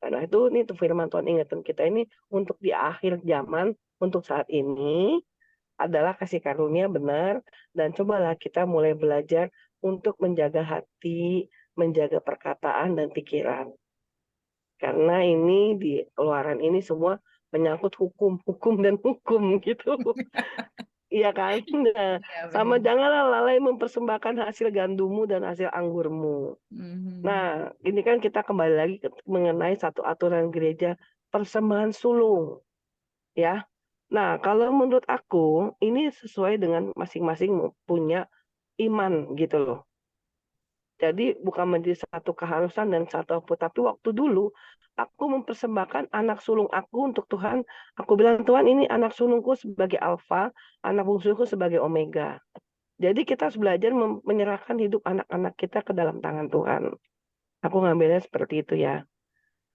Karena itu nih tuh firman Tuhan ingatkan kita ini untuk di akhir zaman, untuk saat ini adalah kasih karunia benar, dan cobalah kita mulai belajar untuk menjaga hati, menjaga perkataan dan pikiran. Karena ini di Keluaran ini semua menyangkut hukum dan hukum gitu. Iya kan? Nah, sama janganlah lalai mempersembahkan hasil gandummu dan hasil anggurmu. Nah, ini kan kita kembali lagi mengenai satu aturan gereja, persembahan sulung. Ya. Nah, kalau menurut aku ini sesuai dengan masing-masing punya iman gitu loh. Jadi bukan menjadi satu keharusan dan satu apa, tapi waktu dulu aku mempersembahkan anak sulung aku untuk Tuhan. Aku bilang, Tuhan ini anak sulungku sebagai alfa, anak bungsuku sebagai omega. Jadi kita harus belajar menyerahkan hidup anak-anak kita ke dalam tangan Tuhan. Aku ngambilnya seperti itu ya.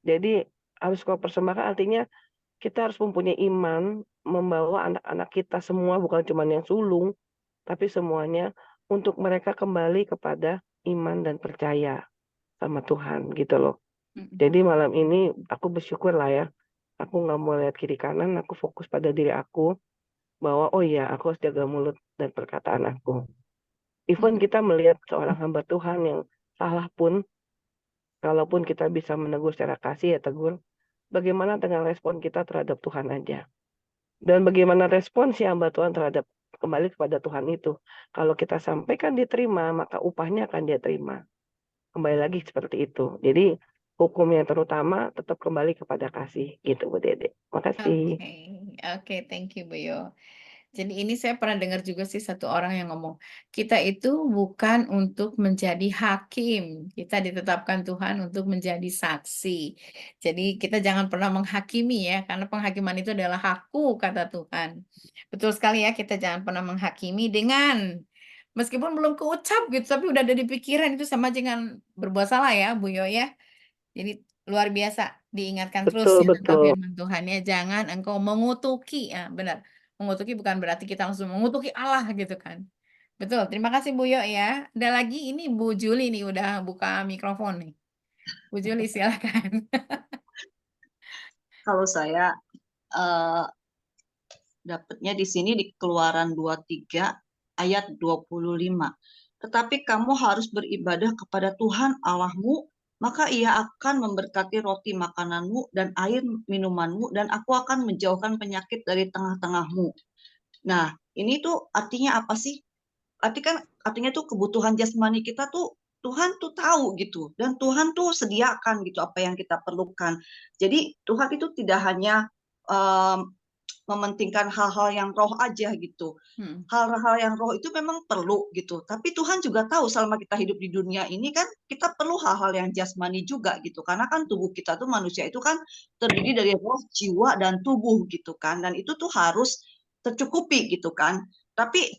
Jadi harus kau persembahkan artinya kita harus mempunyai iman membawa anak-anak kita semua, bukan cuma yang sulung, tapi semuanya untuk mereka kembali kepada iman dan percaya sama Tuhan gitu loh. Jadi malam ini aku bersyukur lah ya. Aku nggak mau lihat kiri kanan, aku fokus pada diri aku bahwa oh iya aku harus jaga mulut dan perkataan aku. Even kita melihat seorang hamba Tuhan yang salah pun, kalaupun kita bisa menegur secara kasih ya tegur, bagaimana dengan respon kita terhadap Tuhan aja. Dan bagaimana respon si hamba Tuhan terhadap kembali kepada Tuhan itu. Kalau kita sampaikan diterima, maka upahnya akan dia terima. Kembali lagi seperti itu. Jadi hukum yang terutama tetap kembali kepada kasih gitu Bu Dede. Makasih. Oke, thank you Bu Yo. Jadi ini saya pernah dengar juga sih satu orang yang ngomong, kita itu bukan untuk menjadi hakim, kita ditetapkan Tuhan untuk menjadi saksi. Jadi kita jangan pernah menghakimi ya, karena penghakiman itu adalah hakku, kata Tuhan. Betul sekali ya, kita jangan pernah menghakimi dengan, meskipun belum keucap gitu, tapi udah ada di pikiran, itu sama dengan berbuat salah ya Bu Yo ya. Jadi luar biasa diingatkan terus ya tentang firman Tuhan ya, jangan engkau mengutuki, ya benar. Mengutuki bukan berarti kita langsung mengutuki Allah gitu kan. Betul, terima kasih Bu Yo ya. Ada lagi ini Bu Juli nih udah buka mikrofon nih. Bu Juli silakan. Kalau saya dapatnya di sini di Keluaran 23 ayat 25. Tetapi kamu harus beribadah kepada Tuhan Allahmu, maka Ia akan memberkati roti makananmu dan air minumanmu, dan aku akan menjauhkan penyakit dari tengah-tengahmu. Nah, ini tuh artinya apa sih? Artinya tuh kebutuhan jasmani kita tuh Tuhan tuh tahu gitu, dan Tuhan tuh sediakan gitu apa yang kita perlukan. Jadi Tuhan itu tidak hanya mementingkan hal-hal yang roh aja gitu. Hal-hal yang roh itu memang perlu gitu. Tapi Tuhan juga tahu selama kita hidup di dunia ini kan kita perlu hal-hal yang jasmani juga gitu. Karena kan tubuh kita tuh manusia itu kan terdiri dari roh, jiwa, dan tubuh gitu kan. Dan itu tuh harus tercukupi gitu kan. Tapi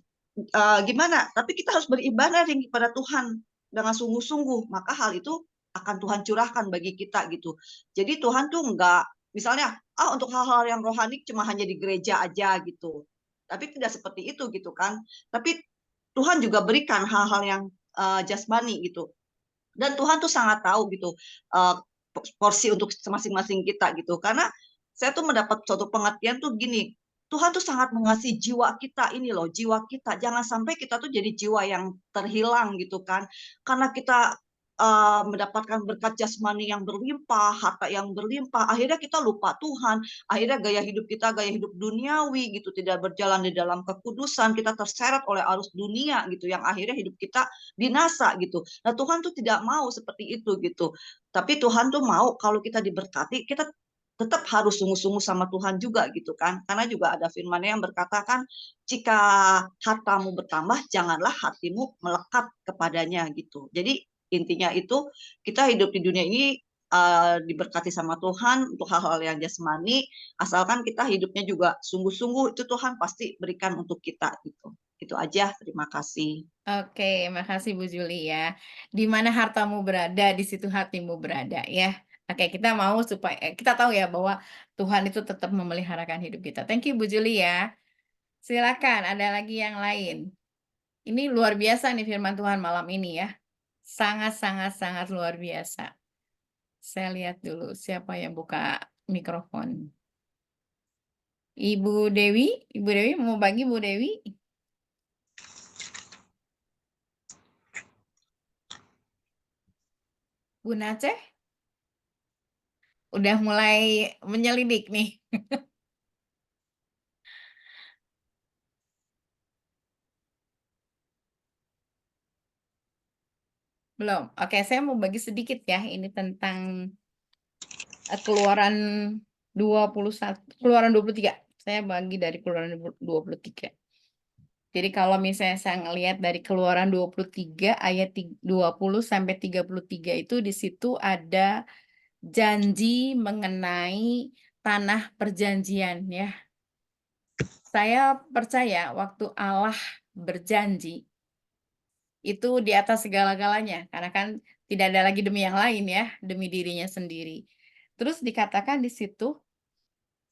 gimana? Tapi kita harus beribadah kepada Tuhan dengan sungguh-sungguh. Maka hal itu akan Tuhan curahkan bagi kita gitu. Jadi Tuhan tuh enggak, misalnya, untuk hal-hal yang rohani cuma hanya di gereja aja gitu. Tapi tidak seperti itu gitu kan. Tapi Tuhan juga berikan hal-hal yang jasmani gitu. Dan Tuhan tuh sangat tahu gitu porsi untuk masing-masing kita gitu. Karena saya tuh mendapat suatu pengertian tuh gini, Tuhan tuh sangat mengasihi jiwa kita ini loh, jiwa kita. Jangan sampai kita tuh jadi jiwa yang terhilang gitu kan. Karena kita mendapatkan berkat jasmani yang berlimpah, harta yang berlimpah, akhirnya kita lupa Tuhan, akhirnya gaya hidup kita gaya hidup duniawi gitu, tidak berjalan di dalam kekudusan, kita terseret oleh arus dunia gitu, yang akhirnya hidup kita binasa gitu. Nah Tuhan tuh tidak mau seperti itu gitu, tapi Tuhan tuh mau kalau kita diberkati, kita tetap harus sungguh-sungguh sama Tuhan juga gitu kan, karena juga ada firman yang berkata kan, jika hartamu bertambah, janganlah hatimu melekat kepadanya gitu. Jadi intinya itu kita hidup di dunia ini diberkati sama Tuhan untuk hal-hal yang jasmani, asalkan kita hidupnya juga sungguh-sungguh, itu Tuhan pasti berikan untuk kita gitu. Itu aja, terima kasih. Oke, makasih Bu Juli ya. Di mana hartamu berada, di situ hatimu berada ya. Oke, kita mau supaya kita tahu ya bahwa Tuhan itu tetap memeliharakan hidup kita. Thank you Bu Juli ya. Silakan, ada lagi yang lain. Ini luar biasa nih firman Tuhan malam ini ya. Sangat luar biasa. Saya lihat dulu siapa yang buka mikrofon. Ibu Dewi mau bagi Bu Dewi? Bu Naceh? Udah mulai menyelidik nih. Belum. Oke, saya mau bagi sedikit ya. Ini tentang Keluaran 23. Saya bagi dari Keluaran 23. Jadi kalau misalnya saya ngelihat dari Keluaran 23 ayat 20 sampai 33 itu di situ ada janji mengenai tanah perjanjian ya. Saya percaya waktu Allah berjanji itu di atas segala-galanya, karena kan tidak ada lagi demi yang lain ya, demi dirinya sendiri. Terus dikatakan di situ,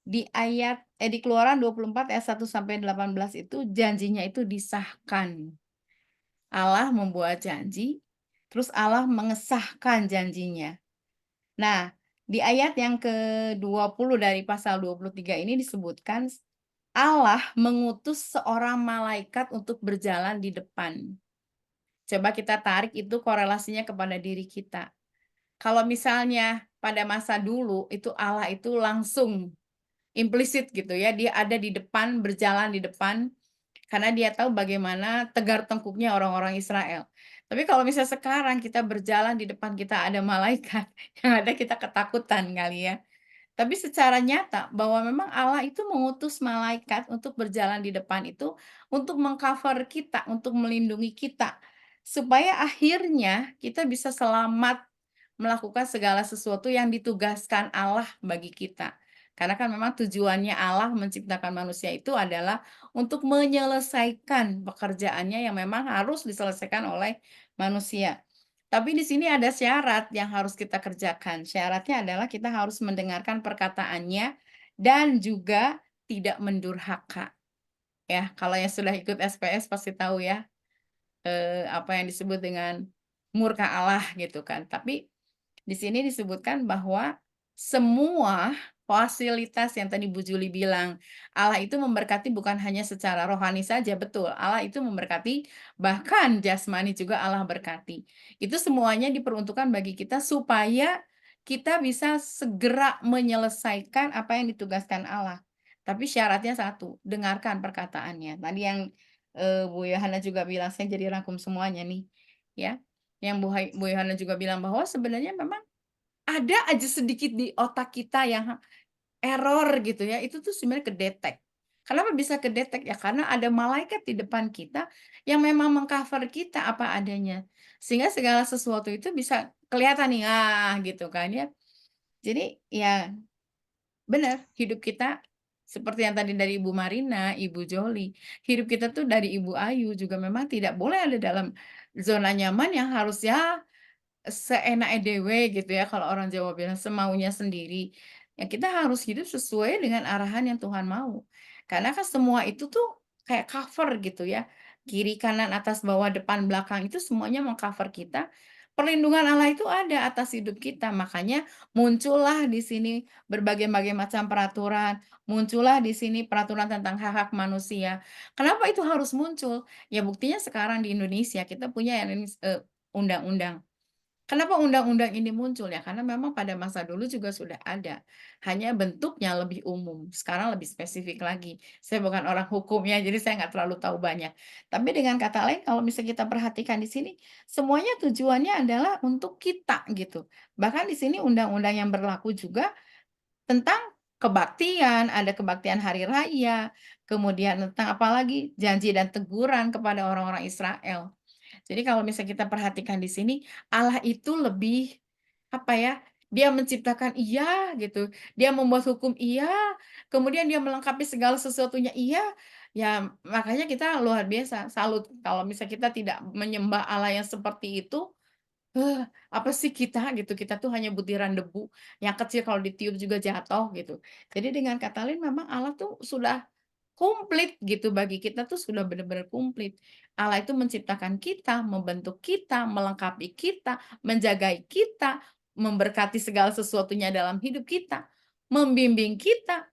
di Keluaran 24 ayat 1 sampai 18 itu janjinya itu disahkan. Allah membuat janji, terus Allah mengesahkan janjinya. Nah, di ayat yang ke-20 dari pasal 23 ini disebutkan Allah mengutus seorang malaikat untuk berjalan di depan. Coba kita tarik itu korelasinya kepada diri kita. Kalau misalnya pada masa dulu itu Allah itu langsung implisit gitu ya, dia ada di depan, berjalan di depan, karena dia tahu bagaimana tegar tengkuknya orang-orang Israel. Tapi kalau misalnya sekarang kita berjalan di depan kita ada malaikat, yang ada kita ketakutan kali ya. Tapi secara nyata bahwa memang Allah itu mengutus malaikat untuk berjalan di depan itu untuk mengcover kita, untuk melindungi kita. Supaya akhirnya kita bisa selamat melakukan segala sesuatu yang ditugaskan Allah bagi kita. Karena kan memang tujuannya Allah menciptakan manusia itu adalah untuk menyelesaikan pekerjaannya yang memang harus diselesaikan oleh manusia. Tapi di sini ada syarat yang harus kita kerjakan. Syaratnya adalah kita harus mendengarkan perkataannya dan juga tidak mendurhaka. Ya, kalau yang sudah ikut SPS pasti tahu ya, apa yang disebut dengan murka Allah gitu kan. Tapi di sini disebutkan bahwa semua fasilitas yang tadi Bu Juli bilang, Allah itu memberkati bukan hanya secara rohani saja, betul. Allah itu memberkati, bahkan jasmani juga Allah berkati. Itu semuanya diperuntukkan bagi kita supaya kita bisa segera menyelesaikan apa yang ditugaskan Allah. Tapi syaratnya satu, dengarkan perkataannya. Tadi yang Bu Yohana juga bilang, saya jadi rangkum semuanya nih, ya. Yang Bu Yohana juga bilang bahwa sebenarnya memang ada aja sedikit di otak kita yang error gitu ya, itu tuh sebenarnya kedetek. Kenapa bisa kedetek? Ya karena ada malaikat di depan kita yang memang mengcover kita apa adanya. Sehingga segala sesuatu itu bisa kelihatan nih, gitu kan ya. Jadi ya benar, hidup kita seperti yang tadi dari Ibu Marina, Ibu Joli, hidup kita tuh dari Ibu Ayu juga memang tidak boleh ada dalam zona nyaman yang harus ya seenaknya dewe gitu ya, kalau orang Jawa bilang semaunya sendiri. Ya kita harus hidup sesuai dengan arahan yang Tuhan mau. Karena kan semua itu tuh kayak cover gitu ya. Kiri, kanan, atas, bawah, depan, belakang itu semuanya meng-cover kita. Perlindungan Allah itu ada atas hidup kita. Makanya muncullah di sini berbagai-bagai macam peraturan, muncullah di sini peraturan tentang hak-hak manusia. Kenapa itu harus muncul? Ya buktinya sekarang di Indonesia kita punya yang ini, undang-undang. Kenapa undang-undang ini muncul ya? Karena memang pada masa dulu juga sudah ada. Hanya bentuknya lebih umum. Sekarang lebih spesifik lagi. Saya bukan orang hukumnya, jadi saya nggak terlalu tahu banyak. Tapi dengan kata lain, kalau misalnya kita perhatikan di sini, semuanya tujuannya adalah untuk kita gitu. Bahkan di sini undang-undang yang berlaku juga tentang kebaktian, ada kebaktian hari raya, kemudian tentang apa lagi? Janji dan teguran kepada orang-orang Israel. Jadi kalau misalnya kita perhatikan di sini, Allah itu lebih, apa ya, dia menciptakan iya gitu, dia membuat hukum iya, kemudian dia melengkapi segala sesuatunya iya, ya makanya kita luar biasa, salut kalau misalnya kita tidak menyembah Allah yang seperti itu, apa sih kita gitu, kita tuh hanya butiran debu, yang kecil kalau ditiup juga jatuh gitu. Jadi dengan kata lain memang Allah tuh sudah komplit gitu bagi kita tuh sudah benar-benar komplit. Allah itu menciptakan kita, membentuk kita, melengkapi kita, menjagai kita, memberkati segala sesuatunya dalam hidup kita, membimbing kita,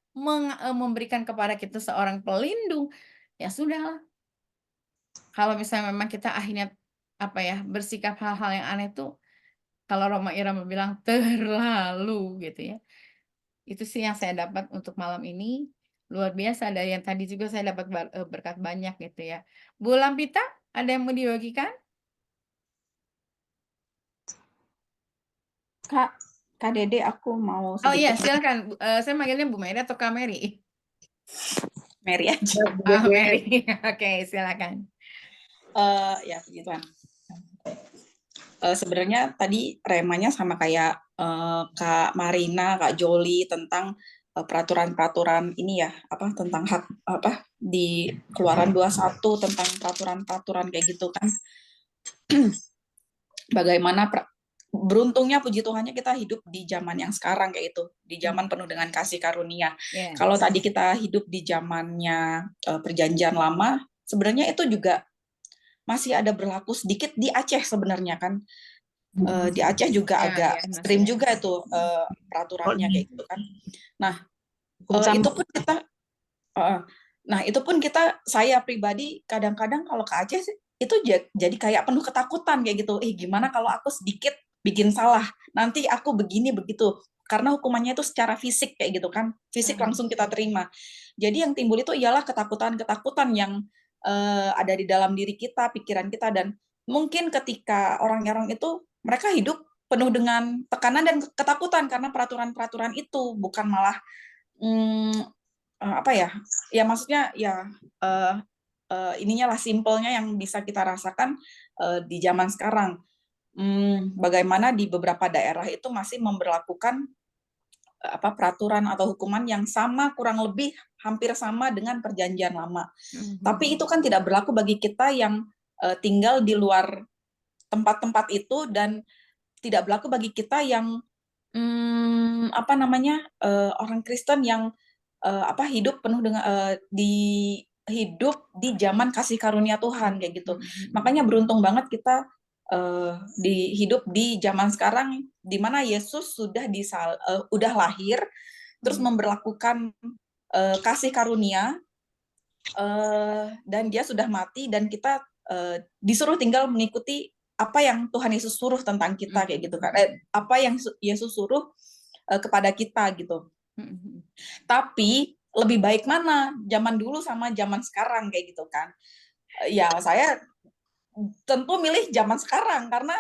memberikan kepada kita seorang pelindung. Ya sudahlah. Kalau misalnya memang kita akhirnya apa ya, bersikap hal-hal yang aneh tuh kalau Roma Irama bilang terlalu gitu ya. Itu sih yang saya dapat untuk malam ini. Luar biasa dari yang tadi juga saya dapat berkat banyak gitu ya. Bu Lampita, ada yang mau dibagikan? Kak Dede, aku mau Oh iya, sedikit silakan. Saya manggilnya Bu Mary atau Kak Mary? Mary aja. Oh, Mary. Oke, silakan. Ya begituan. Sebenarnya tadi remanya sama kayak Kak Marina, Kak Joli tentang peraturan-peraturan ini ya, apa tentang hak apa di Keluaran 21 tentang peraturan-peraturan kayak gitu kan. bagaimana beruntungnya puji Tuhannya kita hidup di zaman yang sekarang kayak itu, di zaman penuh dengan kasih karunia. Yes. Kalau tadi kita hidup di zamannya perjanjian lama, sebenarnya itu juga masih ada berlaku sedikit di Aceh sebenarnya kan. Di Aceh juga Ya, agak ya, masih ekstrim ada. juga itu peraturannya kayak gitu kan. Nah, itu pun kita saya pribadi kadang-kadang kalau ke Aceh sih, itu jadi kayak penuh ketakutan kayak gitu. Gimana kalau aku sedikit bikin salah, nanti aku begini begitu. Karena hukumannya itu secara fisik kayak gitu kan, fisik langsung kita terima. Jadi yang timbul itu ialah ketakutan-ketakutan yang ada di dalam diri kita, pikiran kita, dan mungkin ketika orang-orang itu mereka hidup penuh dengan tekanan dan ketakutan karena peraturan-peraturan itu, bukan malah maksudnya ininya lah simpelnya yang bisa kita rasakan di zaman sekarang. Bagaimana di beberapa daerah itu masih memberlakukan peraturan atau hukuman yang sama, kurang lebih hampir sama dengan perjanjian lama. Tapi itu kan tidak berlaku bagi kita yang tinggal di luar tempat-tempat itu, dan tidak berlaku bagi kita yang orang Kristen yang hidup penuh dengan hidup di zaman kasih karunia Tuhan kayak gitu. Makanya beruntung banget kita hidup di zaman sekarang di mana Yesus sudah udah lahir, terus memberlakukan kasih karunia, dan dia sudah mati, dan kita disuruh tinggal mengikuti apa yang Tuhan Yesus suruh tentang kita kayak gitu kan. Apa yang Yesus suruh kepada kita gitu. Tapi lebih baik mana zaman dulu sama zaman sekarang kayak gitu kan. Ya saya tentu milih zaman sekarang karena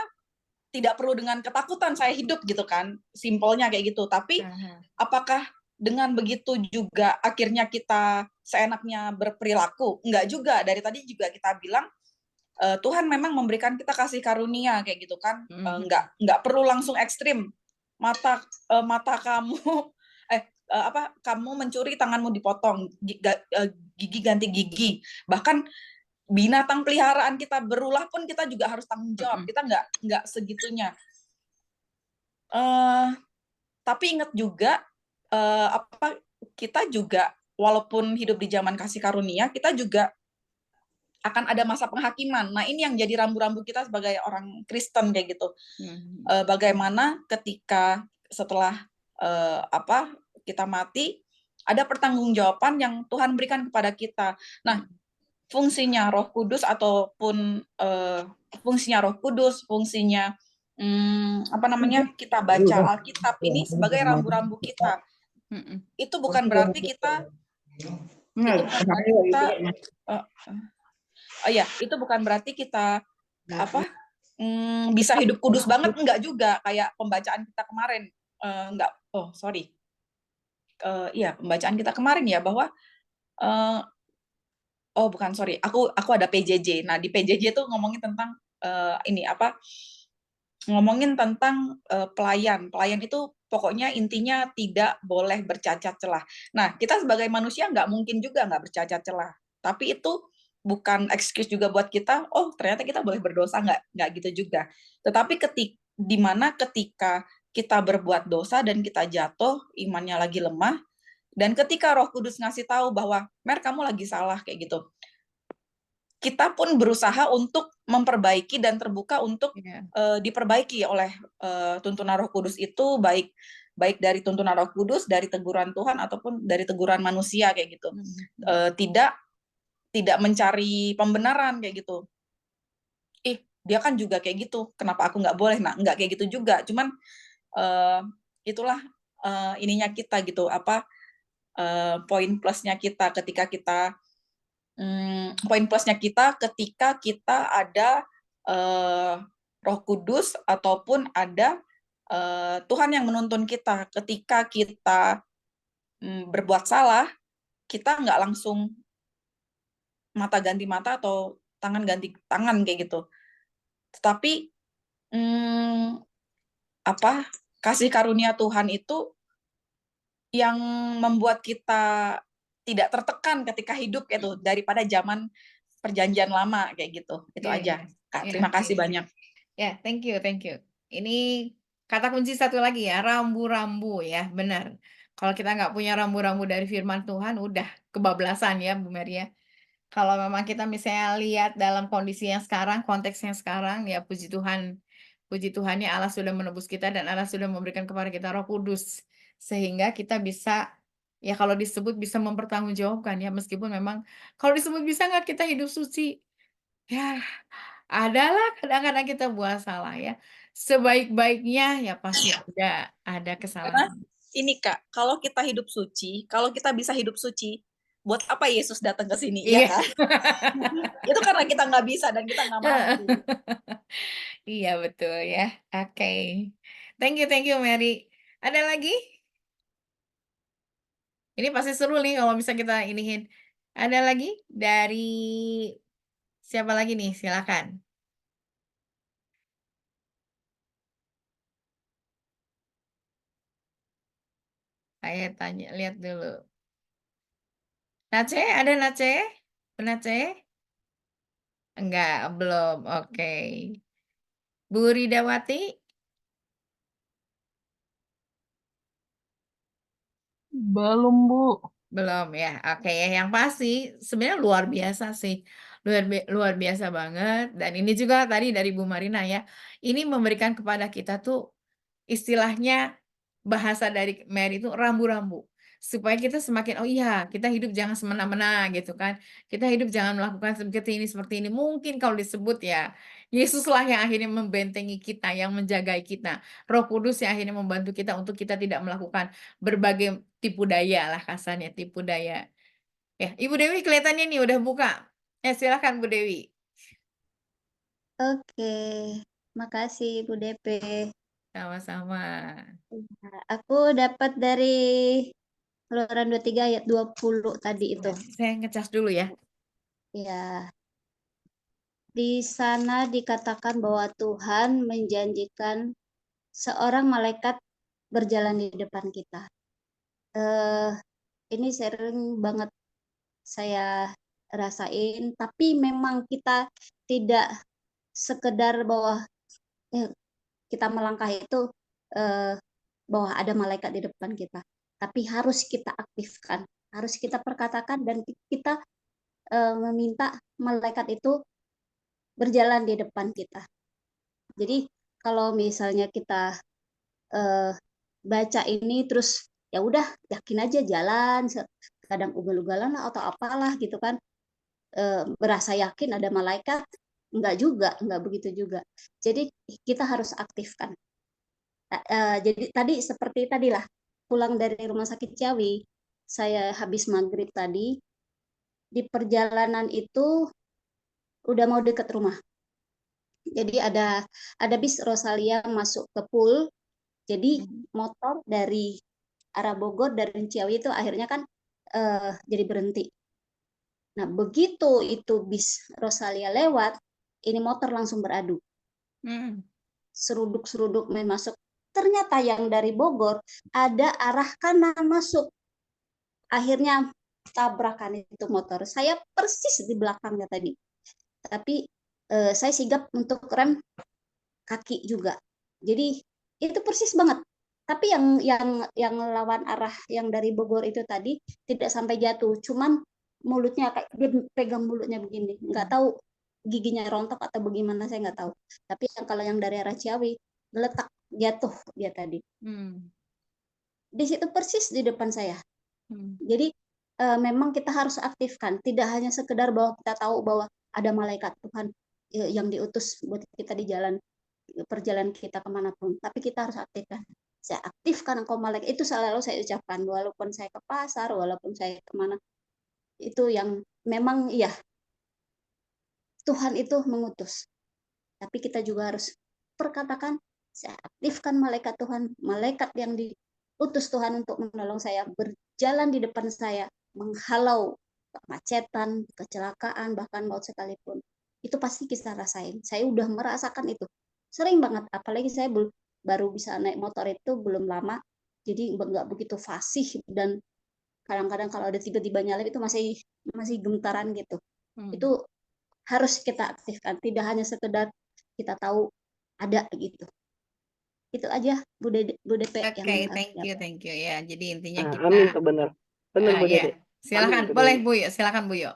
tidak perlu dengan ketakutan saya hidup gitu kan, simpelnya kayak gitu. Tapi apakah dengan begitu juga akhirnya kita seenaknya berperilaku? Enggak juga. Dari tadi juga kita bilang Tuhan memang memberikan kita kasih karunia kayak gitu kan. Enggak perlu langsung ekstrim. Mata kamu kamu mencuri, tanganmu dipotong, gigi ganti gigi. Bahkan binatang peliharaan kita berulah pun kita juga harus tanggung jawab. Kita nggak segitunya. Tapi ingat juga kita juga walaupun hidup di zaman kasih karunia, kita juga akan ada masa penghakiman. Nah, ini yang jadi rambu-rambu kita sebagai orang Kristen kayak gitu. Bagaimana ketika setelah kita mati, ada pertanggungjawaban yang Tuhan berikan kepada kita. Nah, fungsinya Roh Kudus ataupun fungsinya kita baca Alkitab ini sebagai rambu-rambu kita. Itu bukan berarti kita itu bukan berarti kita bisa hidup kudus banget, enggak juga, kayak pembacaan kita kemarin. Pembacaan kita kemarin ya, bahwa aku ada PJJ. Nah, di PJJ itu ngomongin tentang ngomongin tentang pelayan. Pelayan itu pokoknya intinya tidak boleh bercacat celah. Nah, kita sebagai manusia nggak mungkin juga nggak bercacat celah. Tapi itu bukan excuse juga buat kita, ternyata kita boleh berdosa, nggak gitu juga. Tetapi ketika kita berbuat dosa dan kita jatuh, imannya lagi lemah, dan ketika Roh Kudus ngasih tahu bahwa, Mer, kamu lagi salah, kayak gitu. Kita pun berusaha untuk memperbaiki dan terbuka untuk diperbaiki oleh tuntunan Roh Kudus itu, baik dari tuntunan Roh Kudus, dari teguran Tuhan, ataupun dari teguran manusia, kayak gitu. Tidak mencari pembenaran, kayak gitu. Dia kan juga kayak gitu, kenapa aku nggak boleh? Nah, nggak kayak gitu juga. Cuman itulah ininya kita gitu, poin plusnya kita ketika kita ada Roh Kudus ataupun ada Tuhan yang menuntun kita. Ketika kita berbuat salah, kita nggak langsung mata ganti mata atau tangan ganti tangan kayak gitu. Tetapi kasih karunia Tuhan itu yang membuat kita tidak tertekan ketika hidup gitu, daripada zaman perjanjian lama kayak gitu. Itu aja. Kak. Ya, Terima kasih oke. banyak. Ya, thank you, thank you. Ini kata kunci satu lagi ya, rambu-rambu ya, benar. Kalau kita nggak punya rambu-rambu dari firman Tuhan, udah kebablasan ya, Bu Mary ya. Kalau memang kita misalnya lihat dalam kondisi yang sekarang, konteks yang sekarang, ya puji Tuhannya Allah sudah menebus kita dan Allah sudah memberikan kepada kita Roh Kudus. Sehingga kita bisa, ya kalau disebut bisa mempertanggungjawabkan ya, meskipun memang kalau disebut bisa nggak kita hidup suci? Ya, adalah kadang-kadang kita buat salah ya. Sebaik-baiknya ya pasti ada Karena kesalahan. ini Kak, kalau kita hidup suci, kalau kita bisa hidup suci, buat apa Yesus datang ke sini, Iya. ya kan? Itu karena kita nggak bisa dan kita nggak mampu. Iya betul ya. Oke. Thank you Mary. Ada lagi? Ini pasti seru nih kalau bisa kita iniin. Ada lagi dari siapa lagi nih? Silakan. Saya tanya, lihat dulu. Nace, ada Nace? Nace? Enggak, belum. Oke. Bu Ridawati? Belum, Bu. Belum ya. Oke, yang pasti sebenarnya luar biasa sih. Luar biasa banget. Dan ini juga tadi dari Bu Marina ya. Ini memberikan kepada kita tuh istilahnya bahasa dari Mary itu rambu-rambu. Supaya kita semakin, oh iya, kita hidup jangan semena-mena gitu kan. Kita hidup jangan melakukan seperti ini. Mungkin kalau disebut ya, Yesuslah yang akhirnya membentengi kita, yang menjaga kita. Roh Kudus yang akhirnya membantu kita untuk kita tidak melakukan berbagai tipu daya lah kasarnya, tipu daya. Ya, Ibu Dewi kelihatannya nih udah buka. Silakan Bu Dewi. Oke, makasih Bu DP. Sama-sama. Aku dapat dari Keluaran 23 ayat 20 tadi itu. Saya ngecas dulu ya. Ya. Di sana dikatakan bahwa Tuhan menjanjikan seorang malaikat berjalan di depan kita. Ini sering banget saya rasain, tapi memang kita tidak sekedar bahwa kita melangkah itu bahwa ada malaikat di depan kita, tapi harus kita aktifkan, harus kita perkatakan dan kita meminta malaikat itu berjalan di depan kita. Jadi kalau misalnya kita baca ini terus ya udah yakin aja jalan, kadang ugal-ugalan atau apalah gitu kan, berasa yakin ada malaikat, enggak begitu juga. Jadi kita harus aktifkan. Jadi tadi seperti tadilah pulang dari rumah sakit Ciawi, saya habis maghrib tadi, di perjalanan itu udah mau deket rumah. Jadi ada bis Rosalia masuk ke Pool, jadi motor dari arah Bogor dari Ciawi itu akhirnya kan jadi berhenti. Nah begitu itu bis Rosalia lewat, ini motor langsung beradu. Seruduk-seruduk main masuk. Ternyata yang dari Bogor ada arah kanan masuk. Akhirnya tabrakan itu motor. Saya persis di belakangnya tadi. Tapi saya sigap untuk rem kaki juga. Jadi itu persis banget. Tapi yang lawan arah yang dari Bogor itu tadi tidak sampai jatuh, cuman mulutnya kayak dia pegang mulutnya begini, nggak tahu giginya rontok atau bagaimana saya nggak tahu. Tapi kalau yang dari arah Ciawi letak jatuh dia tadi. Di situ persis di depan saya. Jadi memang kita harus aktifkan, tidak hanya sekedar bahwa kita tahu bahwa ada malaikat Tuhan yang diutus buat kita di jalan perjalanan kita kemanapun, tapi kita harus aktifkan. Saya aktifkan engkau malaikat, itu selalu saya ucapkan, walaupun saya ke pasar, walaupun saya kemana, itu yang memang iya, Tuhan itu mengutus. Tapi kita juga harus perkatakan, saya aktifkan malaikat Tuhan, malaikat yang diutus Tuhan untuk menolong saya, berjalan di depan saya, menghalau kemacetan, kecelakaan, bahkan maut sekalipun. Itu pasti kita rasain. Saya udah merasakan itu. Sering banget, apalagi saya baru bisa naik motor itu belum lama, jadi nggak begitu fasih dan kadang-kadang kalau ada tiba-tiba nyalip itu masih gemetaran gitu. Itu harus kita aktifkan, tidak hanya sekedar kita tahu ada gitu. Itu aja Bu DP yang Oke, harus thank you ya. Jadi intinya Amin kita tuh bener. Bener Bu ya, Dede. Amin silakan tuh boleh Dewi. Bu Yo, silakan Bu Yo.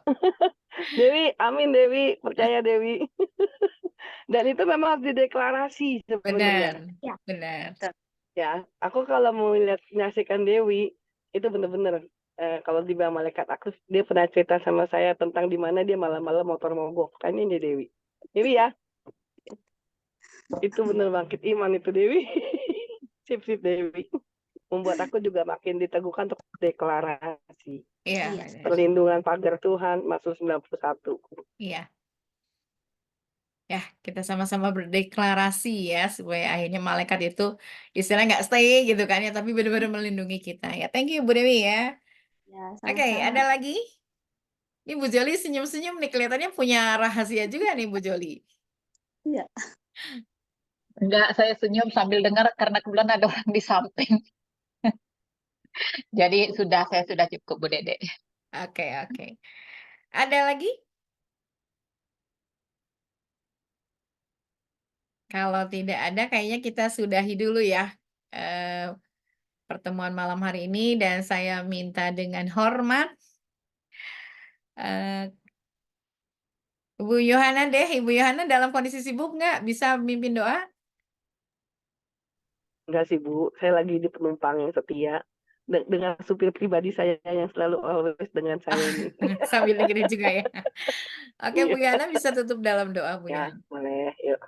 Dewi, amin Dewi, percaya Dewi. Dan itu memang harus dideklarasi sebenarnya. Benar, benar. Ya, aku kalau mau lihat menyaksikan Dewi itu bener-bener kalau dibilang malaikat aku, dia pernah cerita sama saya tentang di mana dia malam-malam motor mogok. Kayaknya ini Dewi. Dewi ya. Itu bener bangkit iman itu Dewi. Sip Dewi. Membuat aku juga makin diteguhkan untuk deklarasi. Iya. Perlindungan pagar Tuhan Mazmur 91. Iya. Ya, kita sama-sama berdeklarasi ya supaya akhirnya malaikat itu istilahnya nggak stay gitu kan ya, tapi benar-benar melindungi kita ya. Thank you Bu Dewi ya. Ya, Oke, sama-sama. ada lagi? Ini Bu Joli senyum-senyum nih, kelihatannya punya rahasia juga nih Bu Joli. Iya. Enggak, saya senyum sambil dengar karena kebetulan ada orang di samping. Jadi saya sudah cukup Bu Dede. Oke. Ada lagi? Kalau tidak ada, kayaknya kita sudahi dulu ya pertemuan malam hari ini, dan saya minta dengan hormat Ibu Yohana deh. Ibu Yohana dalam kondisi sibuk nggak? Bisa mimpin doa? Enggak sih Bu, saya lagi di penumpang yang setia dengan supir pribadi saya yang selalu always dengan saya ini. Sambil dengerin juga ya. Oke, Bu Iya. Yohana bisa tutup dalam doa, Bu Ya, Yohana. boleh. Yuk.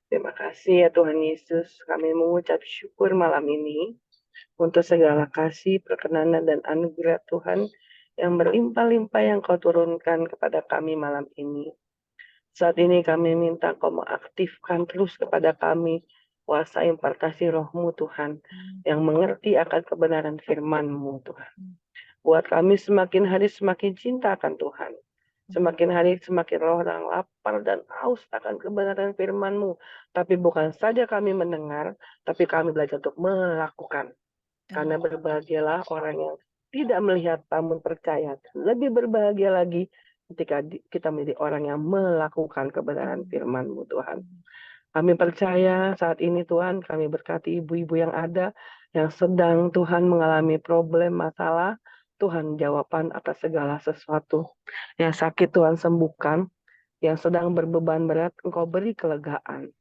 Terima kasih ya Tuhan Yesus, kami mengucap syukur malam ini untuk segala kasih, perkenanan, dan anugerah Tuhan yang berlimpah-limpah yang Kau turunkan kepada kami malam ini. Saat ini kami minta Kau mengaktifkan terus kepada kami kuasa impartasi roh-Mu Tuhan, yang mengerti akan kebenaran firman-Mu Tuhan. Buat kami semakin hari semakin cinta akan Tuhan. Semakin hari semakin orang lapar dan haus akan kebenaran firman-Mu. Tapi bukan saja kami mendengar, tapi kami belajar untuk melakukan. Karena berbahagialah orang yang tidak melihat namun percaya. Lebih berbahagia lagi ketika kita menjadi orang yang melakukan kebenaran firman-Mu Tuhan. Kami percaya saat ini Tuhan, kami berkati ibu-ibu yang ada, yang sedang Tuhan mengalami problem, masalah. Tuhan jawaban atas segala sesuatu. Yang sakit Tuhan sembuhkan, yang sedang berbeban berat Engkau beri kelegaan.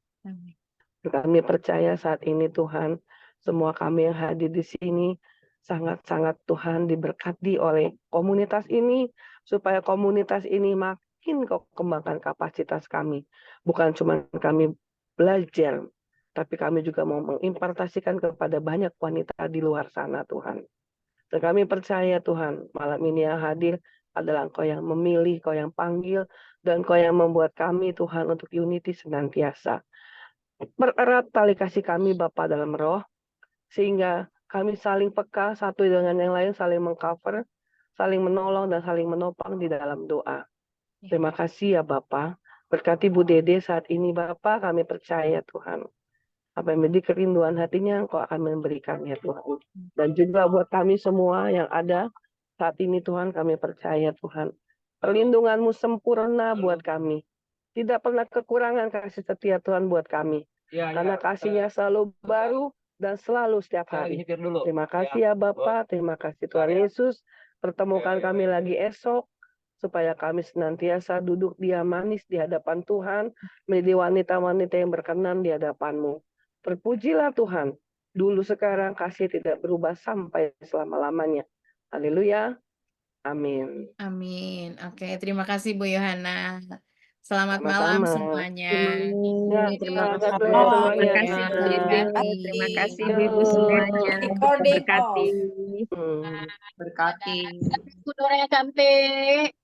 Kami percaya saat ini Tuhan, semua kami yang hadir di sini sangat-sangat Tuhan diberkati oleh komunitas ini, supaya komunitas ini makin Kau kembangkan kapasitas kami. Bukan cuma kami belajar, tapi kami juga mau mengimpartasikan kepada banyak wanita di luar sana Tuhan. Dan kami percaya Tuhan, malam ini yang hadir adalah Engkau yang memilih, Engkau yang panggil, dan Engkau yang membuat kami Tuhan untuk unity senantiasa. Pererat tali kasih kami Bapa dalam roh, sehingga kami saling peka satu dengan yang lain, saling mengcover, saling menolong, dan saling menopang di dalam doa. Terima kasih ya Bapa. Berkati Bu Dede saat ini Bapa, kami percaya Tuhan. Apa yang menjadi kerinduan hatinya, Engkau akan memberikannya Tuhan. Dan juga buat kami semua yang ada saat ini Tuhan, kami percaya Tuhan. Perlindungan-Mu sempurna buat kami. Tidak pernah kekurangan kasih setia Tuhan buat kami. Karena kasih-Nya selalu baru dan selalu setiap hari. Terima kasih ya Bapak, terima kasih Tuhan Yesus. Pertemukan kami lagi esok, supaya kami senantiasa duduk diam manis di hadapan Tuhan, menjadi wanita-wanita yang berkenan di hadapan-Mu. Terpujilah Tuhan, dulu sekarang kasih tidak berubah sampai selama-lamanya. Haleluya. Amin. Amin. Oke, terima kasih Bu Yohana. Selamat malam Sama-sama. semuanya. Terima kasih semuanya. terima kasih Bu Dede, terima kasih Ibu semuanya, Recording berkati. off. Berkati. Saudara yang cantik.